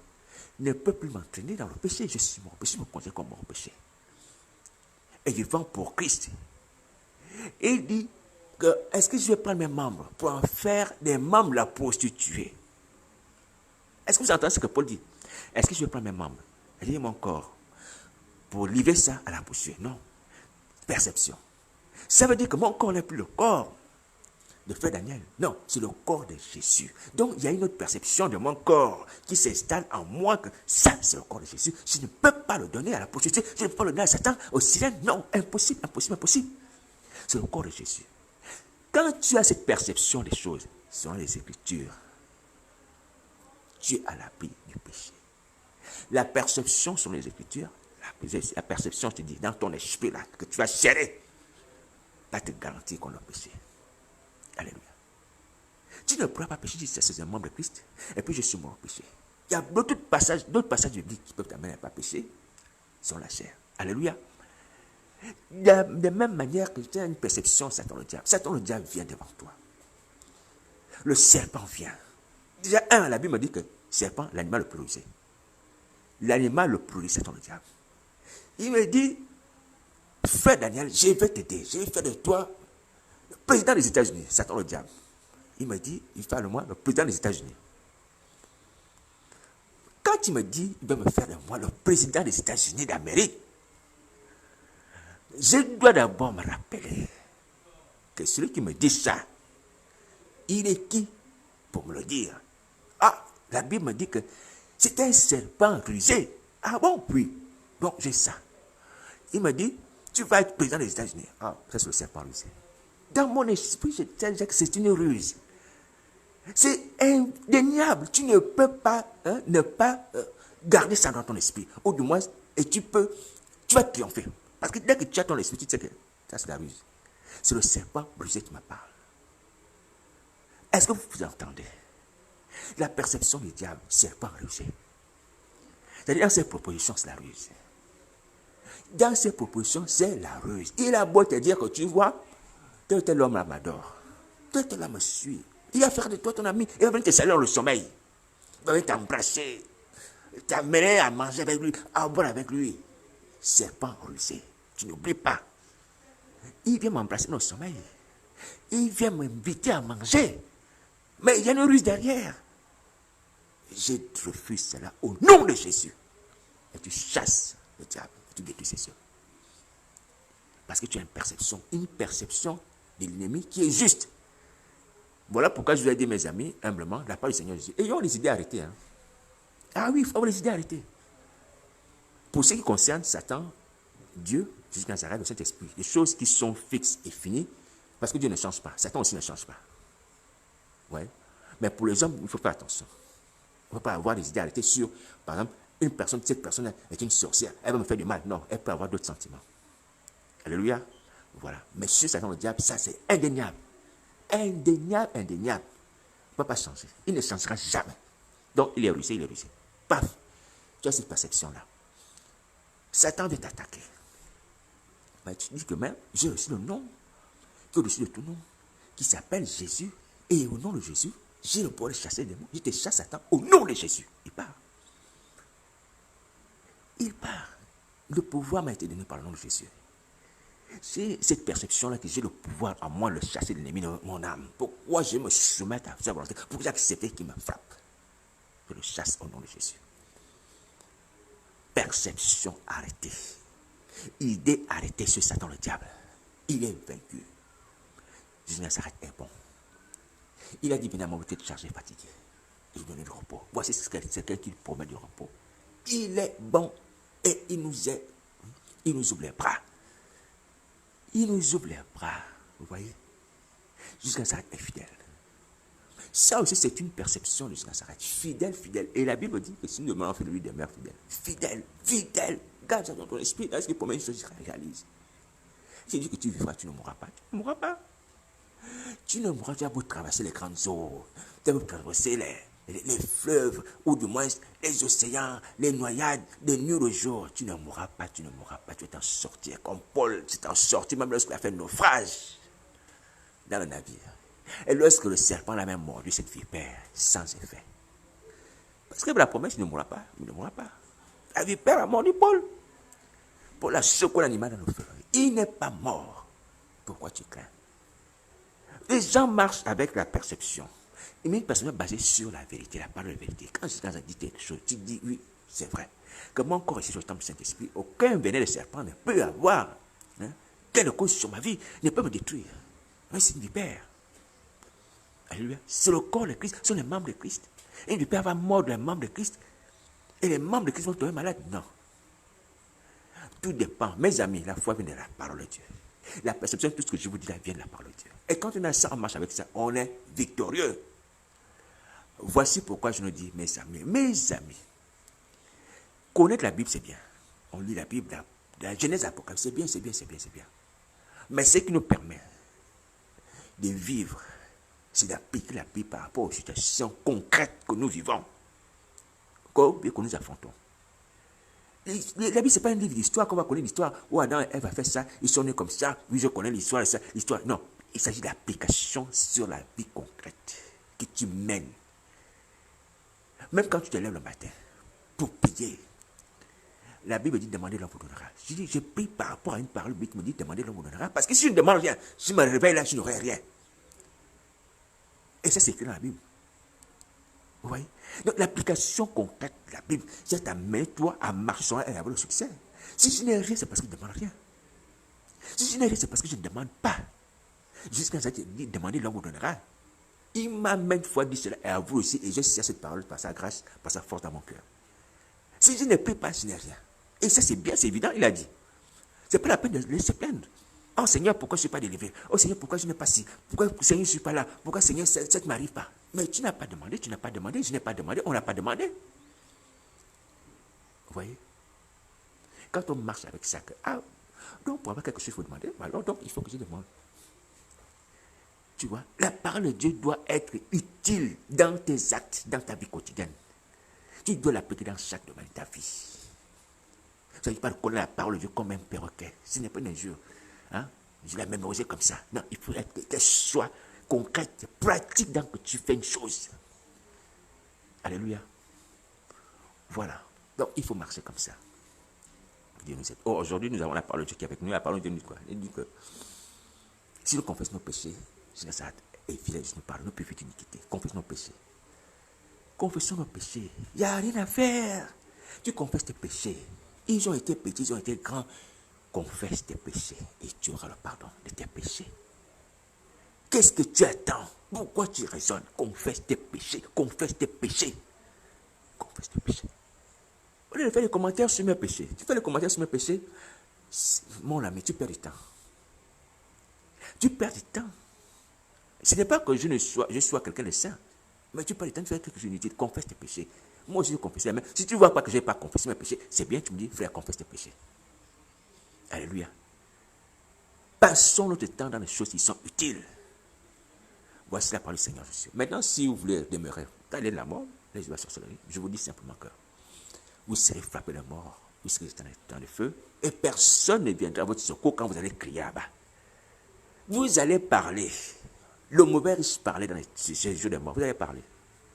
ne peut plus m'entraîner dans le péché. Je suis mort au péché. Je me considère comme mort au péché. Et vivant pour Christ. Et il dit que est-ce que je vais prendre mes membres pour en faire des membres la prostituée? Est-ce que vous entendez ce que Paul dit? Est-ce que je vais prendre mes membres, lier mon corps pour livrer ça à la prostituée? Non. Perception. Ça veut dire que mon corps n'est plus le corps de frère Daniel. Non, c'est le corps de Jésus. Donc, il y a une autre perception de mon corps qui s'installe en moi que ça, c'est le corps de Jésus. Je ne peux pas le donner à la prostituée. Je ne peux pas le donner à Satan, au sirène. Non, impossible, impossible, impossible. C'est le corps de Jésus. Quand tu as cette perception des choses, selon les Écritures, tu es à l'abri du péché. La perception sur les Écritures, la perception, je te dis, dans ton esprit là, que tu vas gérer, va te garantir qu'on a péché. Alléluia. Tu ne pourras pas pécher, tu dis, c'est un membre de Christ, et puis je suis mort au péché. Il y a d'autres passages bibliques qui peuvent t'amener à ne pas pécher, sur la chair. Alléluia. De même manière que tu as une perception, Satan le diable vient devant toi. Le serpent vient. Déjà, la Bible me dit que serpent, l'animal le plus rusé. L'animal le plus rusé, Satan le diable. Il me dit, frère Daniel, je vais t'aider. Je vais faire de toi le président des États-Unis, Satan le diable. Il me dit, il fait de moi le président des États-Unis. Quand il me dit, il va me faire de moi le président des États-Unis d'Amérique, je dois d'abord me rappeler que celui qui me dit ça, il est qui pour me le dire? Ah, la Bible me dit que c'est un serpent rusé. Ah bon, oui. Donc j'ai ça. Il me dit, tu vas être président des États-Unis. Ah, ça c'est le serpent rusé. Dans mon esprit, je sais que c'est une ruse. C'est indéniable. Tu ne peux pas ne pas garder ça dans ton esprit. Ou du moins, et tu vas triompher. Parce que dès que tu as ton esprit, tu sais que ça c'est la ruse. C'est le serpent rusé qui me parle. Est-ce que vous entendez? La perception du diable, serpent rusé. C'est-à-dire, dans ses propositions, c'est la ruse. Dans ses propositions, c'est la ruse. Il a beau te dire que tu vois, tel homme là m'adore. Tel homme là me suit. Il va faire de toi ton ami. Il va venir te saluer dans le sommeil. Il va venir t'embrasser. T'amener à manger avec lui, à boire avec lui. Serpent rusé. Tu n'oublies pas. Il vient m'embrasser dans le sommeil. Il vient m'inviter à manger. Mais il y a une ruse derrière. Je refuse cela au nom de Jésus. Et tu chasses le diable. Et tu détruis ses yeux. Parce que tu as une perception de l'ennemi qui est juste. Voilà pourquoi je vous ai dit, mes amis, humblement, de la part du Seigneur Jésus, ayons les idées arrêtées. Hein. Ah oui, il faut avoir les idées arrêtées. Pour ce qui concerne Satan, Dieu, Jésus Nazareth, le Saint-Esprit, les choses qui sont fixes et finies, parce que Dieu ne change pas. Satan aussi ne change pas. Ouais. Mais pour les hommes, il faut faire attention. On ne peut pas avoir des idées arrêtées sur, par exemple, cette personne est une sorcière, elle va me faire du mal. Non, elle peut avoir d'autres sentiments. Alléluia. Voilà. Mais sur Satan, le diable, ça c'est indéniable. Indéniable, indéniable. Il ne peut pas changer. Il ne changera jamais. Donc, il est rusé, il est rusé. Paf. Tu as cette perception-là. Satan vient t'attaquer. Mais tu dis que même, j'ai reçu le nom, qui est au-dessus de tout nom, qui s'appelle Jésus. Et au nom de Jésus, j'ai le pouvoir de chasser les démons. Je te chasse Satan au nom de Jésus. Il part. Il part. Le pouvoir m'a été donné par le nom de Jésus. C'est cette perception-là que j'ai le pouvoir à moi de chasser l'ennemi de mon âme. Pourquoi je me soumets à sa volonté? Pourquoi j'accepte qu'il me frappe? Je le chasse au nom de Jésus. Perception arrêtée. Idée arrêtée sur Satan le diable. Il est vaincu. Jésus de Nazareth est bon. Il a dit, venez à moi, vous êtes chargé, fatigué. Il donne du repos. Voici ce qu'il promet du repos. Il est bon et il nous ouvre les bras. Il nous ouvre les bras. Vous voyez? Jésus de Nazareth est fidèle. Ça aussi, c'est une perception de Jésus de Nazareth. Fidèle, fidèle. Et la Bible dit que si nous demandons de lui demeure fidèle. Fidèle, fidèle. Garde ça dans ton esprit. Est-ce qu'il promet une chose, il réalise. S'il dit que tu vivras, tu ne mourras pas. Tu ne mourras pas. Tu ne mourras, tu vas beau traverser les grandes eaux. Tu vas beau traverser les fleuves, ou du moins les océans, les noyades, de nuit au jour. Tu ne mourras pas, tu ne mourras pas. Tu vas t'en sortir. Comme Paul, tu t'en sorti même lorsqu'il a fait naufrage dans le navire. Et lorsque le serpent l'a même mordu, cette vipère, sans effet. Parce que la promesse, il ne mourra pas. Il ne mourra pas. La vipère a mordu Paul. Paul a secoué l'animal dans le feu. Il n'est pas mort. Pourquoi tu crains? Les gens marchent avec la perception. Mais une personne basée sur la vérité, la parole de vérité. Quand quelqu'un a dit quelque chose, tu dis oui, c'est vrai. Que mon corps est sur le temple du Saint-Esprit, aucun venin de serpent ne peut avoir quelle cause sur ma vie, ne peut me détruire. C'est une vipère. Alléluia. C'est le corps de Christ, ce sont les membres de Christ. Et une vipère va mordre les membres de Christ. Et les membres de Christ vont tomber malades. Non. Tout dépend. Mes amis, la foi vient de la parole de Dieu. La perception de tout ce que je vous dis là vient de la parole de Dieu. Et quand on a ça, on marche avec ça, on est victorieux. Voici pourquoi je nous dis, mes amis, connaître la Bible, c'est bien. On lit la Bible, la Genèse, l'Apocalypse, c'est bien, c'est bien, c'est bien, c'est bien. Mais ce qui nous permet de vivre, c'est d'appliquer la Bible par rapport aux situations concrètes que nous vivons, que nous affrontons. La Bible, ce n'est pas un livre d'histoire qu'on va connaître l'histoire. Oh, Adam, elle va faire ça, ils sont nés comme ça, oui, je connais l'histoire, ça, l'histoire. Non, il s'agit d'application sur la vie concrète que tu mènes. Même quand tu te lèves le matin pour prier, la Bible dit demander, l'homme vous donnera. Je dis, je prie par rapport à une parole biblique qui me dit demander, l'homme vous donnera. Parce que si je ne demande rien, si je me réveille là, je n'aurai rien. Et ça, c'est écrit dans la Bible. Vous voyez? Donc, l'application concrète de la Bible, c'est d'amener toi à marcher sur elle et avoir le succès. Si je n'ai rien, c'est parce que je ne demande rien. Si je n'ai rien, c'est parce que je ne demande pas. Jusqu'à ça, tu dis, demandez, l'homme vous donnera. Il m'a maintes fois dit cela, et à vous aussi, et je sais cette parole par sa grâce, par sa force dans mon cœur. Si je ne prie pas, je n'ai rien. Et ça, c'est bien, c'est évident, il a dit. Ce n'est pas la peine de se plaindre. Oh Seigneur, pourquoi je ne suis pas délivré? Oh Seigneur, pourquoi je n'ai pas ci? Pourquoi Seigneur, je ne suis pas là? Pourquoi Seigneur, ça ne m'arrive pas? Mais tu n'as pas demandé, tu n'as pas demandé, je n'ai pas demandé, on n'a pas demandé. Vous voyez? Quand on marche avec ça, donc pour avoir quelque chose, il faut demander. Alors donc, il faut que je demande. Tu vois, la parole de Dieu doit être utile dans tes actes, dans ta vie quotidienne. Tu dois l'appliquer dans chaque domaine de ta vie. Il ne s'agit pas de connaître la parole de Dieu comme un perroquet. Ce n'est pas une injure. Je l'ai mémorisé comme ça. Non, il faut qu'elle soit concrète, pratique dans que tu fais une chose. Alléluia. Voilà. Donc, il faut marcher comme ça. Aujourd'hui, nous avons la parole de Dieu qui est avec nous. La parole de Dieu nous dit quoi? Elle dit que si nous confessons nos péchés, Nazareth est fidèle, je nous parle, nous péchons d'iniquité. Confessons nos péchés. Confessons nos péchés. Il n'y a rien à faire. Tu confesses tes péchés. Ils ont été petits, ils ont été grands. Confesse tes péchés et tu auras le pardon de tes péchés. Qu'est-ce que tu attends? Pourquoi tu raisonnes? Confesse tes péchés. Confesse tes péchés. Confesse tes péchés. Au lieu de faire des commentaires sur mes péchés, tu fais des commentaires sur mes péchés, mon ami, tu perds du temps. Tu perds du temps. Ce n'est pas que je sois quelqu'un de saint, mais tu perds du temps de faire quelque chose d'inutile. Confesse tes péchés. Moi aussi, je confesse. Mais si tu ne vois pas que je n'ai pas confessé mes péchés, c'est bien, tu me dis, frère, confesse tes péchés. Alléluia. Passons notre temps dans les choses qui sont utiles. Voici la parole du Seigneur Jésus. Maintenant, si vous voulez demeurer dans la mort, les yeux sur soleil, je vous dis simplement que vous serez frappés de mort, vous serez dans le feu, et personne ne viendra à votre secours quand vous allez crier là-bas. Vous allez parler. Le mauvais risque parler dans ces jours de mort. Vous allez parler.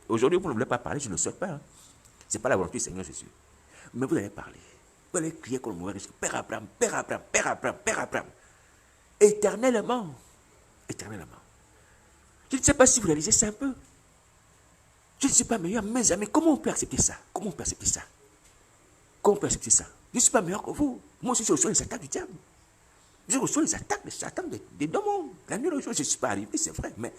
Aujourd'hui, vous ne voulez pas parler, je ne le souhaite pas. Ce n'est pas la volonté du Seigneur Jésus. Mais vous allez parler. Vous allez crier comme le mauvais risque. Père Abraham, Père Abraham, Père Abraham, Père Abraham. Éternellement. Éternellement. Je ne sais pas si vous réalisez ça un peu. Je ne suis pas meilleur, mes amis. Comment on peut accepter ça? Comment on peut accepter ça? Comment on peut accepter ça? Je ne suis pas meilleur que vous. Moi aussi, je reçois les attaques du diable. Je reçois les attaques des démons. La nuit, je ne suis pas arrivé, c'est vrai. Mais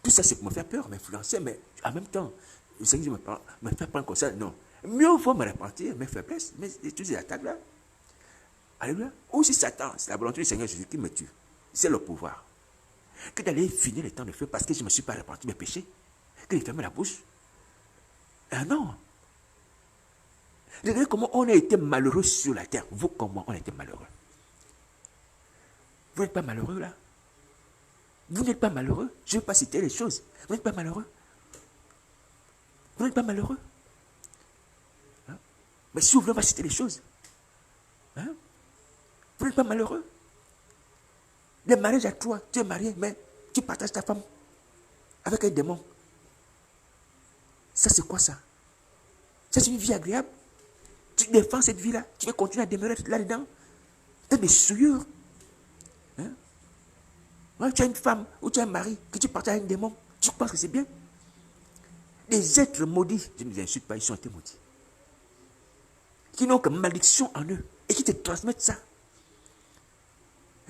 tout ça, c'est pour me faire peur, m'influencer. Mais en même temps, le Seigneur me fait prendre comme ça. Non. Mieux vaut me repentir mes faiblesses, toutes ces attaques-là. Alléluia. Ou si Satan, c'est la volonté du Seigneur Jésus qui me tue. C'est le pouvoir. Que d'aller finir les temps de feu parce que je ne me suis pas repenti de mes péchés. Que de fermer la bouche. Ah non. Regardez comment on a été malheureux sur la terre. Vous, comment on a été malheureux. Vous n'êtes pas malheureux là? Vous n'êtes pas malheureux? Je ne vais pas citer les choses. Vous n'êtes pas malheureux? Vous n'êtes pas malheureux? Hein? Mais si vous voulez, on va citer les choses. Hein? Vous n'êtes pas malheureux? Le mariage à toi, tu es marié, mais tu partages ta femme avec un démon. Ça, c'est quoi ça? Ça, c'est une vie agréable. Tu défends cette vie-là. Tu veux continuer à demeurer là-dedans. Tu as des souillures. Hein? Ouais, tu as une femme ou tu as un mari que tu partages avec un démon. Tu penses que c'est bien? Des êtres maudits, je ne les insulte pas, ils ont été maudits. Qui n'ont que malédiction en eux et qui te transmettent ça.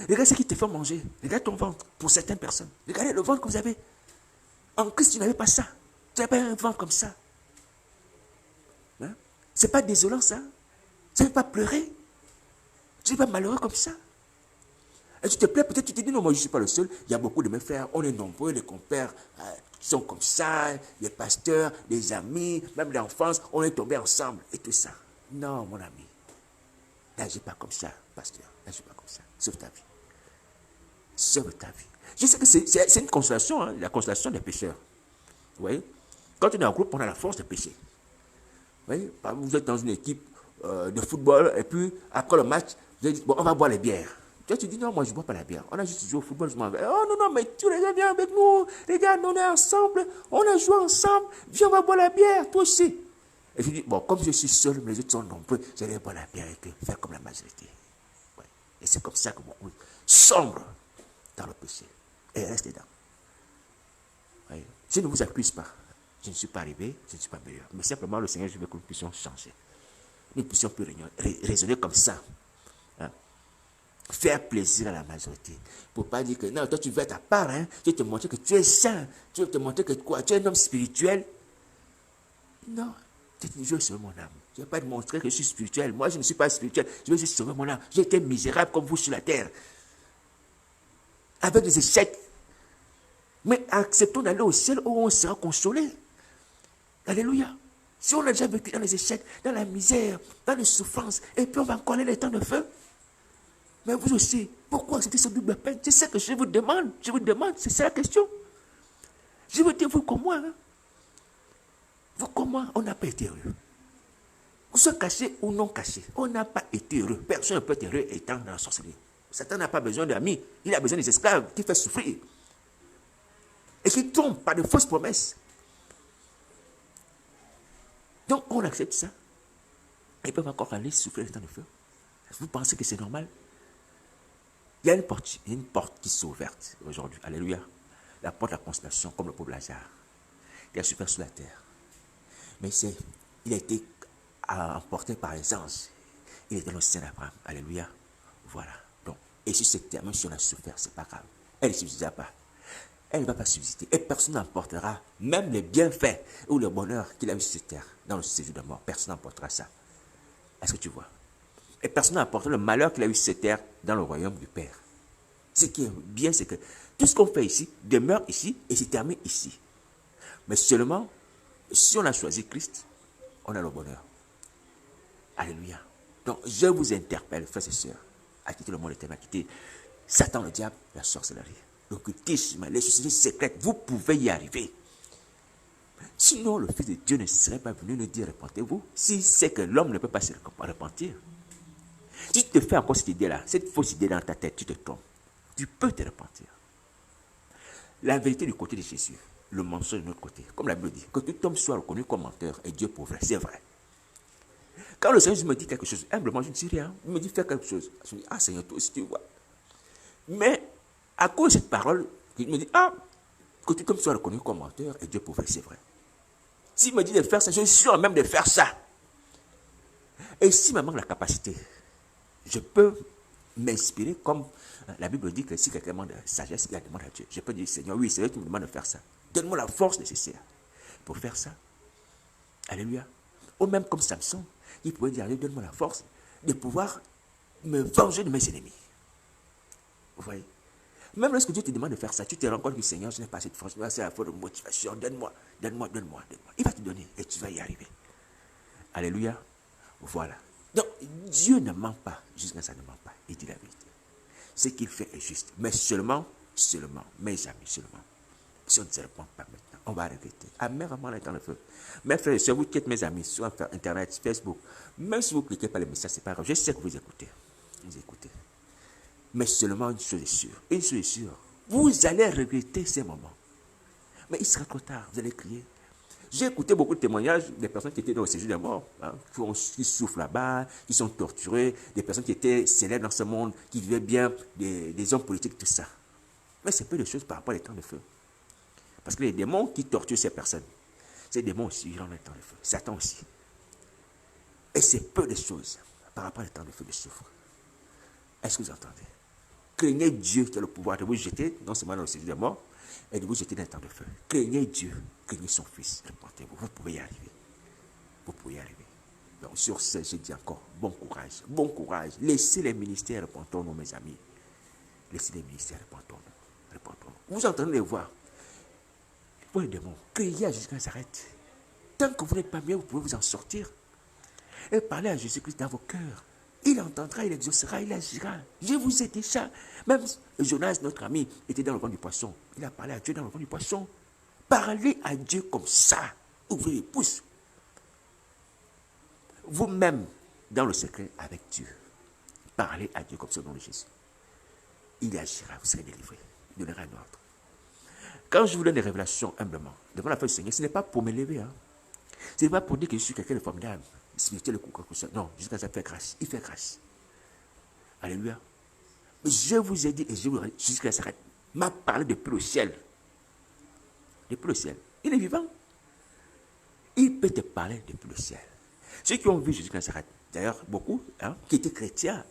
Regarde ce qui te fait manger. Regarde ton ventre pour certaines personnes. Regardez le ventre que vous avez. En Christ, tu n'avais pas ça. Tu n'avais pas un ventre comme ça. Hein? C'est pas désolant ça. Tu n'avais pas pleuré. Tu n'es pas malheureux comme ça. Et tu te plais, peut-être tu te dis non, moi je ne suis pas le seul. Il y a beaucoup de mes frères, on est nombreux, les compères qui sont comme ça, les pasteurs, les amis, même l'enfance, on est tombés ensemble et tout ça. Non, mon ami. N'agis pas comme ça, pasteur. N'agis pas comme ça. Sauve ta vie. Sauve ta vie. Je sais que c'est une consolation, hein, la consolation des pécheurs. Vous voyez? Quand on est en groupe, on a la force de pécher. Vous voyez? Vous êtes dans une équipe de football et puis après le match, vous avez dit, bon, on va boire les bières. Toi, tu dis, non, moi, je ne bois pas la bière. On a juste joué au football, je m'en vais. Oh, non, non, mais tu les viens avec nous. Regarde, on est ensemble. On a joué ensemble. Viens, on va boire la bière, toi aussi. Et je dis, bon, comme je suis seul, mais les autres sont nombreux, j'allais boire la bière et faire comme la majorité. Ouais. Et c'est comme ça que beaucoup sombrent dans le péché. Et restent dedans. Ouais. Je ne vous accuse pas. Je ne suis pas arrivé, je ne suis pas meilleur. Mais simplement, le Seigneur, je veux que nous puissions changer. Nous puissions plus raisonner comme ça. Hein? Faire plaisir à la majorité. Pour ne pas dire que non, toi tu veux être à part, hein? Tu veux te montrer que tu es saint, tu veux te montrer que quoi, tu es un homme spirituel. Non, je veux sauver mon âme. Je ne vais pas te montrer que je suis spirituel. Moi, je ne suis pas spirituel. Je veux juste sauver mon âme. J'ai été misérable comme vous sur la terre. Avec des échecs. Mais acceptons d'aller au ciel où on sera consolé. Alléluia. Si on a déjà vécu dans les échecs, dans la misère, dans les souffrances, et puis on va encore aller les temps de feu. Mais vous aussi, pourquoi accepter ce double peine? C'est ça que je vous demande. Je vous demande, c'est ça la question. Je veux dire, vous comme moi. Hein? Vous comme moi, on n'a pas été heureux. Vous soyez caché ou non caché, on n'a pas été heureux. Personne ne peut être heureux étant dans la sorcellerie. Satan n'a pas besoin d'amis, il a besoin des esclaves qui font souffrir. Et qui tombent par de fausses promesses. Donc on accepte ça. Ils peuvent encore aller souffrir le temps de feu. Vous pensez que c'est normal? Il y a une porte qui s'est ouverte aujourd'hui. Alléluia. La porte de la consolation, comme le pauvre Lazare. Il a souffert sur la terre. Mais il a été emporté par les anges. Il est dans le sein d'Abraham. Alléluia. Voilà. Donc, et sur cette terre, même si on a souffert, c'est pas grave. Elle ne subsistera pas. Elle ne va pas subsister. Et personne n'emportera même les bienfaits ou le bonheur qu'il a eu sur cette terre, dans le séjour de mort. Personne n'emportera ça. Est-ce que tu vois? Et personne n'emportera le malheur qu'il a eu sur cette terre dans le royaume du Père. Ce qui est bien, c'est que tout ce qu'on fait ici demeure ici et se termine ici. Mais seulement, si on a choisi Christ, on a le bonheur. Alléluia. Donc, je vous interpelle, frères et sœurs, à quitter le monde éternel, à quitter Satan, le diable, la sorcellerie, l'occultisme, les sociétés secrètes. Vous pouvez y arriver. Sinon, le Fils de Dieu ne serait pas venu nous dire repentez-vous, si c'est que l'homme ne peut pas se repentir. Si tu te fais encore cette idée-là, cette fausse idée dans ta tête, tu te trompes. Tu peux te repentir. La vérité du côté de Jésus, le mensonge de notre côté. Comme la Bible dit, que tout homme soit reconnu comme menteur et Dieu pour vrai. C'est vrai. Quand le Seigneur me dit quelque chose, humblement, je ne dis rien. Il me dit fais quelque chose. Je me dis, ah Seigneur, toi aussi tu vois. Mais à cause de cette parole, il me dit, ah, que tout homme soit reconnu comme menteur et Dieu pour vrai. C'est vrai. S'il me dit de faire ça, je suis sûr même de faire ça. Et si me manque la capacité, je peux m'inspirer comme la Bible dit que si quelqu'un demande de sagesse, il la demande à Dieu. Je peux dire, Seigneur, oui, c'est vrai que tu me demandes de faire ça. Donne-moi la force nécessaire pour faire ça. Alléluia. Ou même comme Samson, il pouvait dire, donne-moi la force de pouvoir me venger de mes ennemis. Vous voyez? Même lorsque Dieu te demande de faire ça, tu te rends compte que Seigneur, je n'ai pas assez de force, je n'ai pas assez de motivation, donne-moi. Il va te donner et tu vas y arriver. Alléluia. Voilà. Donc, Dieu ne ment pas, jusqu'à ça ne ment pas. Il dit la vérité. Ce qu'il fait est juste. Mais seulement, mes amis, seulement. Si on ne se répond pas maintenant, on va regretter. Amen, vraiment, dans le feu. Mes frères et sœurs, vous qui êtes mes amis sur Internet, Facebook, même si vous ne cliquez pas les messages, c'est pas grave. Je sais que vous écoutez. Vous écoutez. Mais seulement une chose est sûre. Une chose est sûre. Vous allez regretter ces moments. Mais il sera trop tard. Vous allez crier. J'ai écouté beaucoup de témoignages des personnes qui étaient dans le séjour des morts, hein, qui souffrent là-bas, qui sont torturées, des personnes qui étaient célèbres dans ce monde, qui vivaient bien, des hommes politiques, tout ça. Mais c'est peu de choses par rapport à les temps de feu. Parce que les démons qui torturent ces personnes, ces démons aussi iront dans les temps de feu. Satan aussi. Et c'est peu de choses par rapport à les temps de feu de souffre. Est-ce que vous entendez? Craignez Dieu qui a le pouvoir de vous jeter, non seulement dans le séjour des morts, et de vous jeter dans les temps de feu. Craignez Dieu, craignez son Fils, répentez-vous, vous pouvez y arriver. Vous pouvez y arriver. Donc sur ce, je dis encore, bon courage, bon courage. Laissez les ministères, répentons-nous, mes amis. Laissez les ministères, répentons-nous, répentons-nous. Vous entendez les voix. Pour les démons, criez jusqu'à s'arrête. Tant que vous n'êtes pas bien, vous pouvez vous en sortir. Et parlez à Jésus-Christ dans vos cœurs. Il entendra, il exaucera, il agira. Je vous ai déjà. Même Jonas, notre ami, était dans le ventre du poisson. Il a parlé à Dieu dans le ventre du poisson. Parlez à Dieu comme ça. Ouvrez les pouces. Vous-même, dans le secret avec Dieu, parlez à Dieu comme ça au nom de Jésus. Il agira, vous serez délivré. Il donnera un ordre. Quand je vous donne des révélations humblement, devant la face du Seigneur, ce n'est pas pour m'élever. Hein. Ce n'est pas pour dire que je suis quelqu'un de formidable, spirituel ou quoi que ce soit. Non, jusqu'à ça, il fait grâce. Il fait grâce. Alléluia. Je vous ai dit, et je vous ai dit, jusqu'à ça, m'a parlé depuis le ciel. Depuis le ciel. Il est vivant. Il peut te parler depuis le ciel. Ceux qui ont vu Jésus Nazareth, d'ailleurs beaucoup, hein, qui étaient chrétiens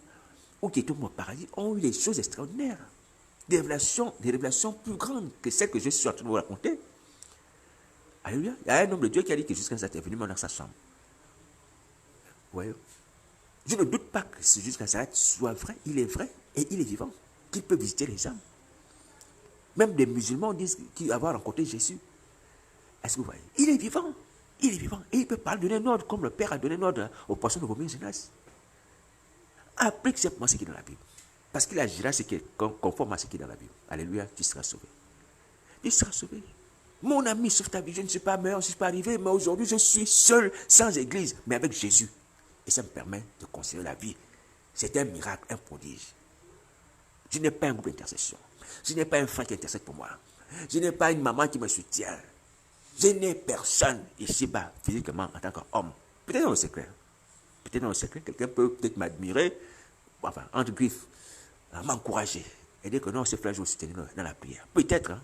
ou qui étaient au paradis, ont eu des choses extraordinaires. Des révélations plus grandes que celles que je suis en train de vous raconter. Alléluia. Il y a un homme de Dieu qui a dit que Jésus Nazareth est venu dans sa chambre. Voyez. Je ne doute pas que ce Jésus Nazareth soit vrai. Il est vrai et il est vivant. Qu'il peut visiter les gens. Même des musulmans disent qu'il avoir rencontré Jésus. Est-ce que vous voyez? Il est vivant. Il est vivant. Et il peut pas donner un ordre comme le Père a donné un ordre aux poissons de vomir Jonas. Applique simplement ce qui est dans la Bible. Parce qu'il agira ce qui est conforme à ce qui est dans la Bible. Alléluia, tu seras sauvé. Tu seras sauvé. Mon ami, sauve ta vie. Je ne suis pas meilleur, je ne suis pas arrivé, mais aujourd'hui je suis seul, sans église, mais avec Jésus. Et ça me permet de considérer la vie. C'est un miracle, un prodige. Je n'ai pas un groupe d'intercession. Je n'ai pas un frère qui intercède pour moi. Je n'ai pas une maman qui me soutient. Je n'ai personne ici-bas, physiquement, en tant qu'homme. Peut-être dans le secret. Peut-être dans le secret, quelqu'un peut peut-être m'admirer, enfin, entre griffes, m'encourager. Et dire que non, ce frère, je vous soutiens dans la prière. Peut-être, hein.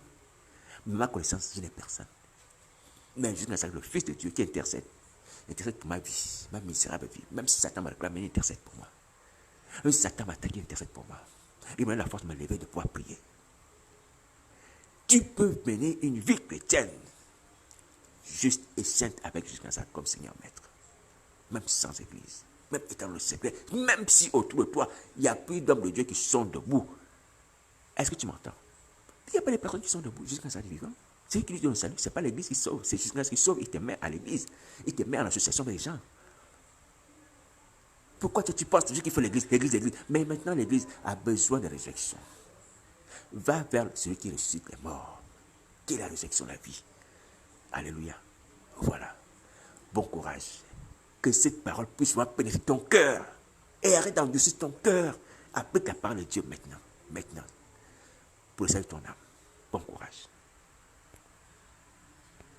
Mais ma connaissance, je n'ai personne. Mais juste dans le Fils de Dieu qui intercède pour ma vie, ma misérable vie. Même si Satan m'a réclamé, il intercède pour moi. Même si Satan m'a attaqué, il intercède pour moi. Il m'a donné la force de me lever, de pouvoir prier. Tu peux mener une vie chrétienne juste et sainte avec jusqu'à ça comme Seigneur Maître. Même sans église, même étant dans le secret, même si autour de toi, il n'y a plus d'hommes de Dieu qui sont debout. Est-ce que tu m'entends? Il n'y a pas de personnes qui sont debout jusqu'à ça vivant. C'est qui lui donne le salut, ce n'est pas l'église qui sauve, c'est jusqu'à ce qu'il sauve, il te met à l'église, il te met en association avec les gens. Pourquoi tu penses toujours qu'il faut l'église? Mais maintenant l'église a besoin de résurrection. Va vers celui qui ressuscite les morts, qui est la résurrection de la vie. Alléluia. Voilà. Bon courage. Que cette parole puisse voir pénétrer ton cœur. Et arrête d'endurcir ton cœur. Applique la parole de Dieu maintenant. Maintenant. Pour le salut de ton âme. Bon courage.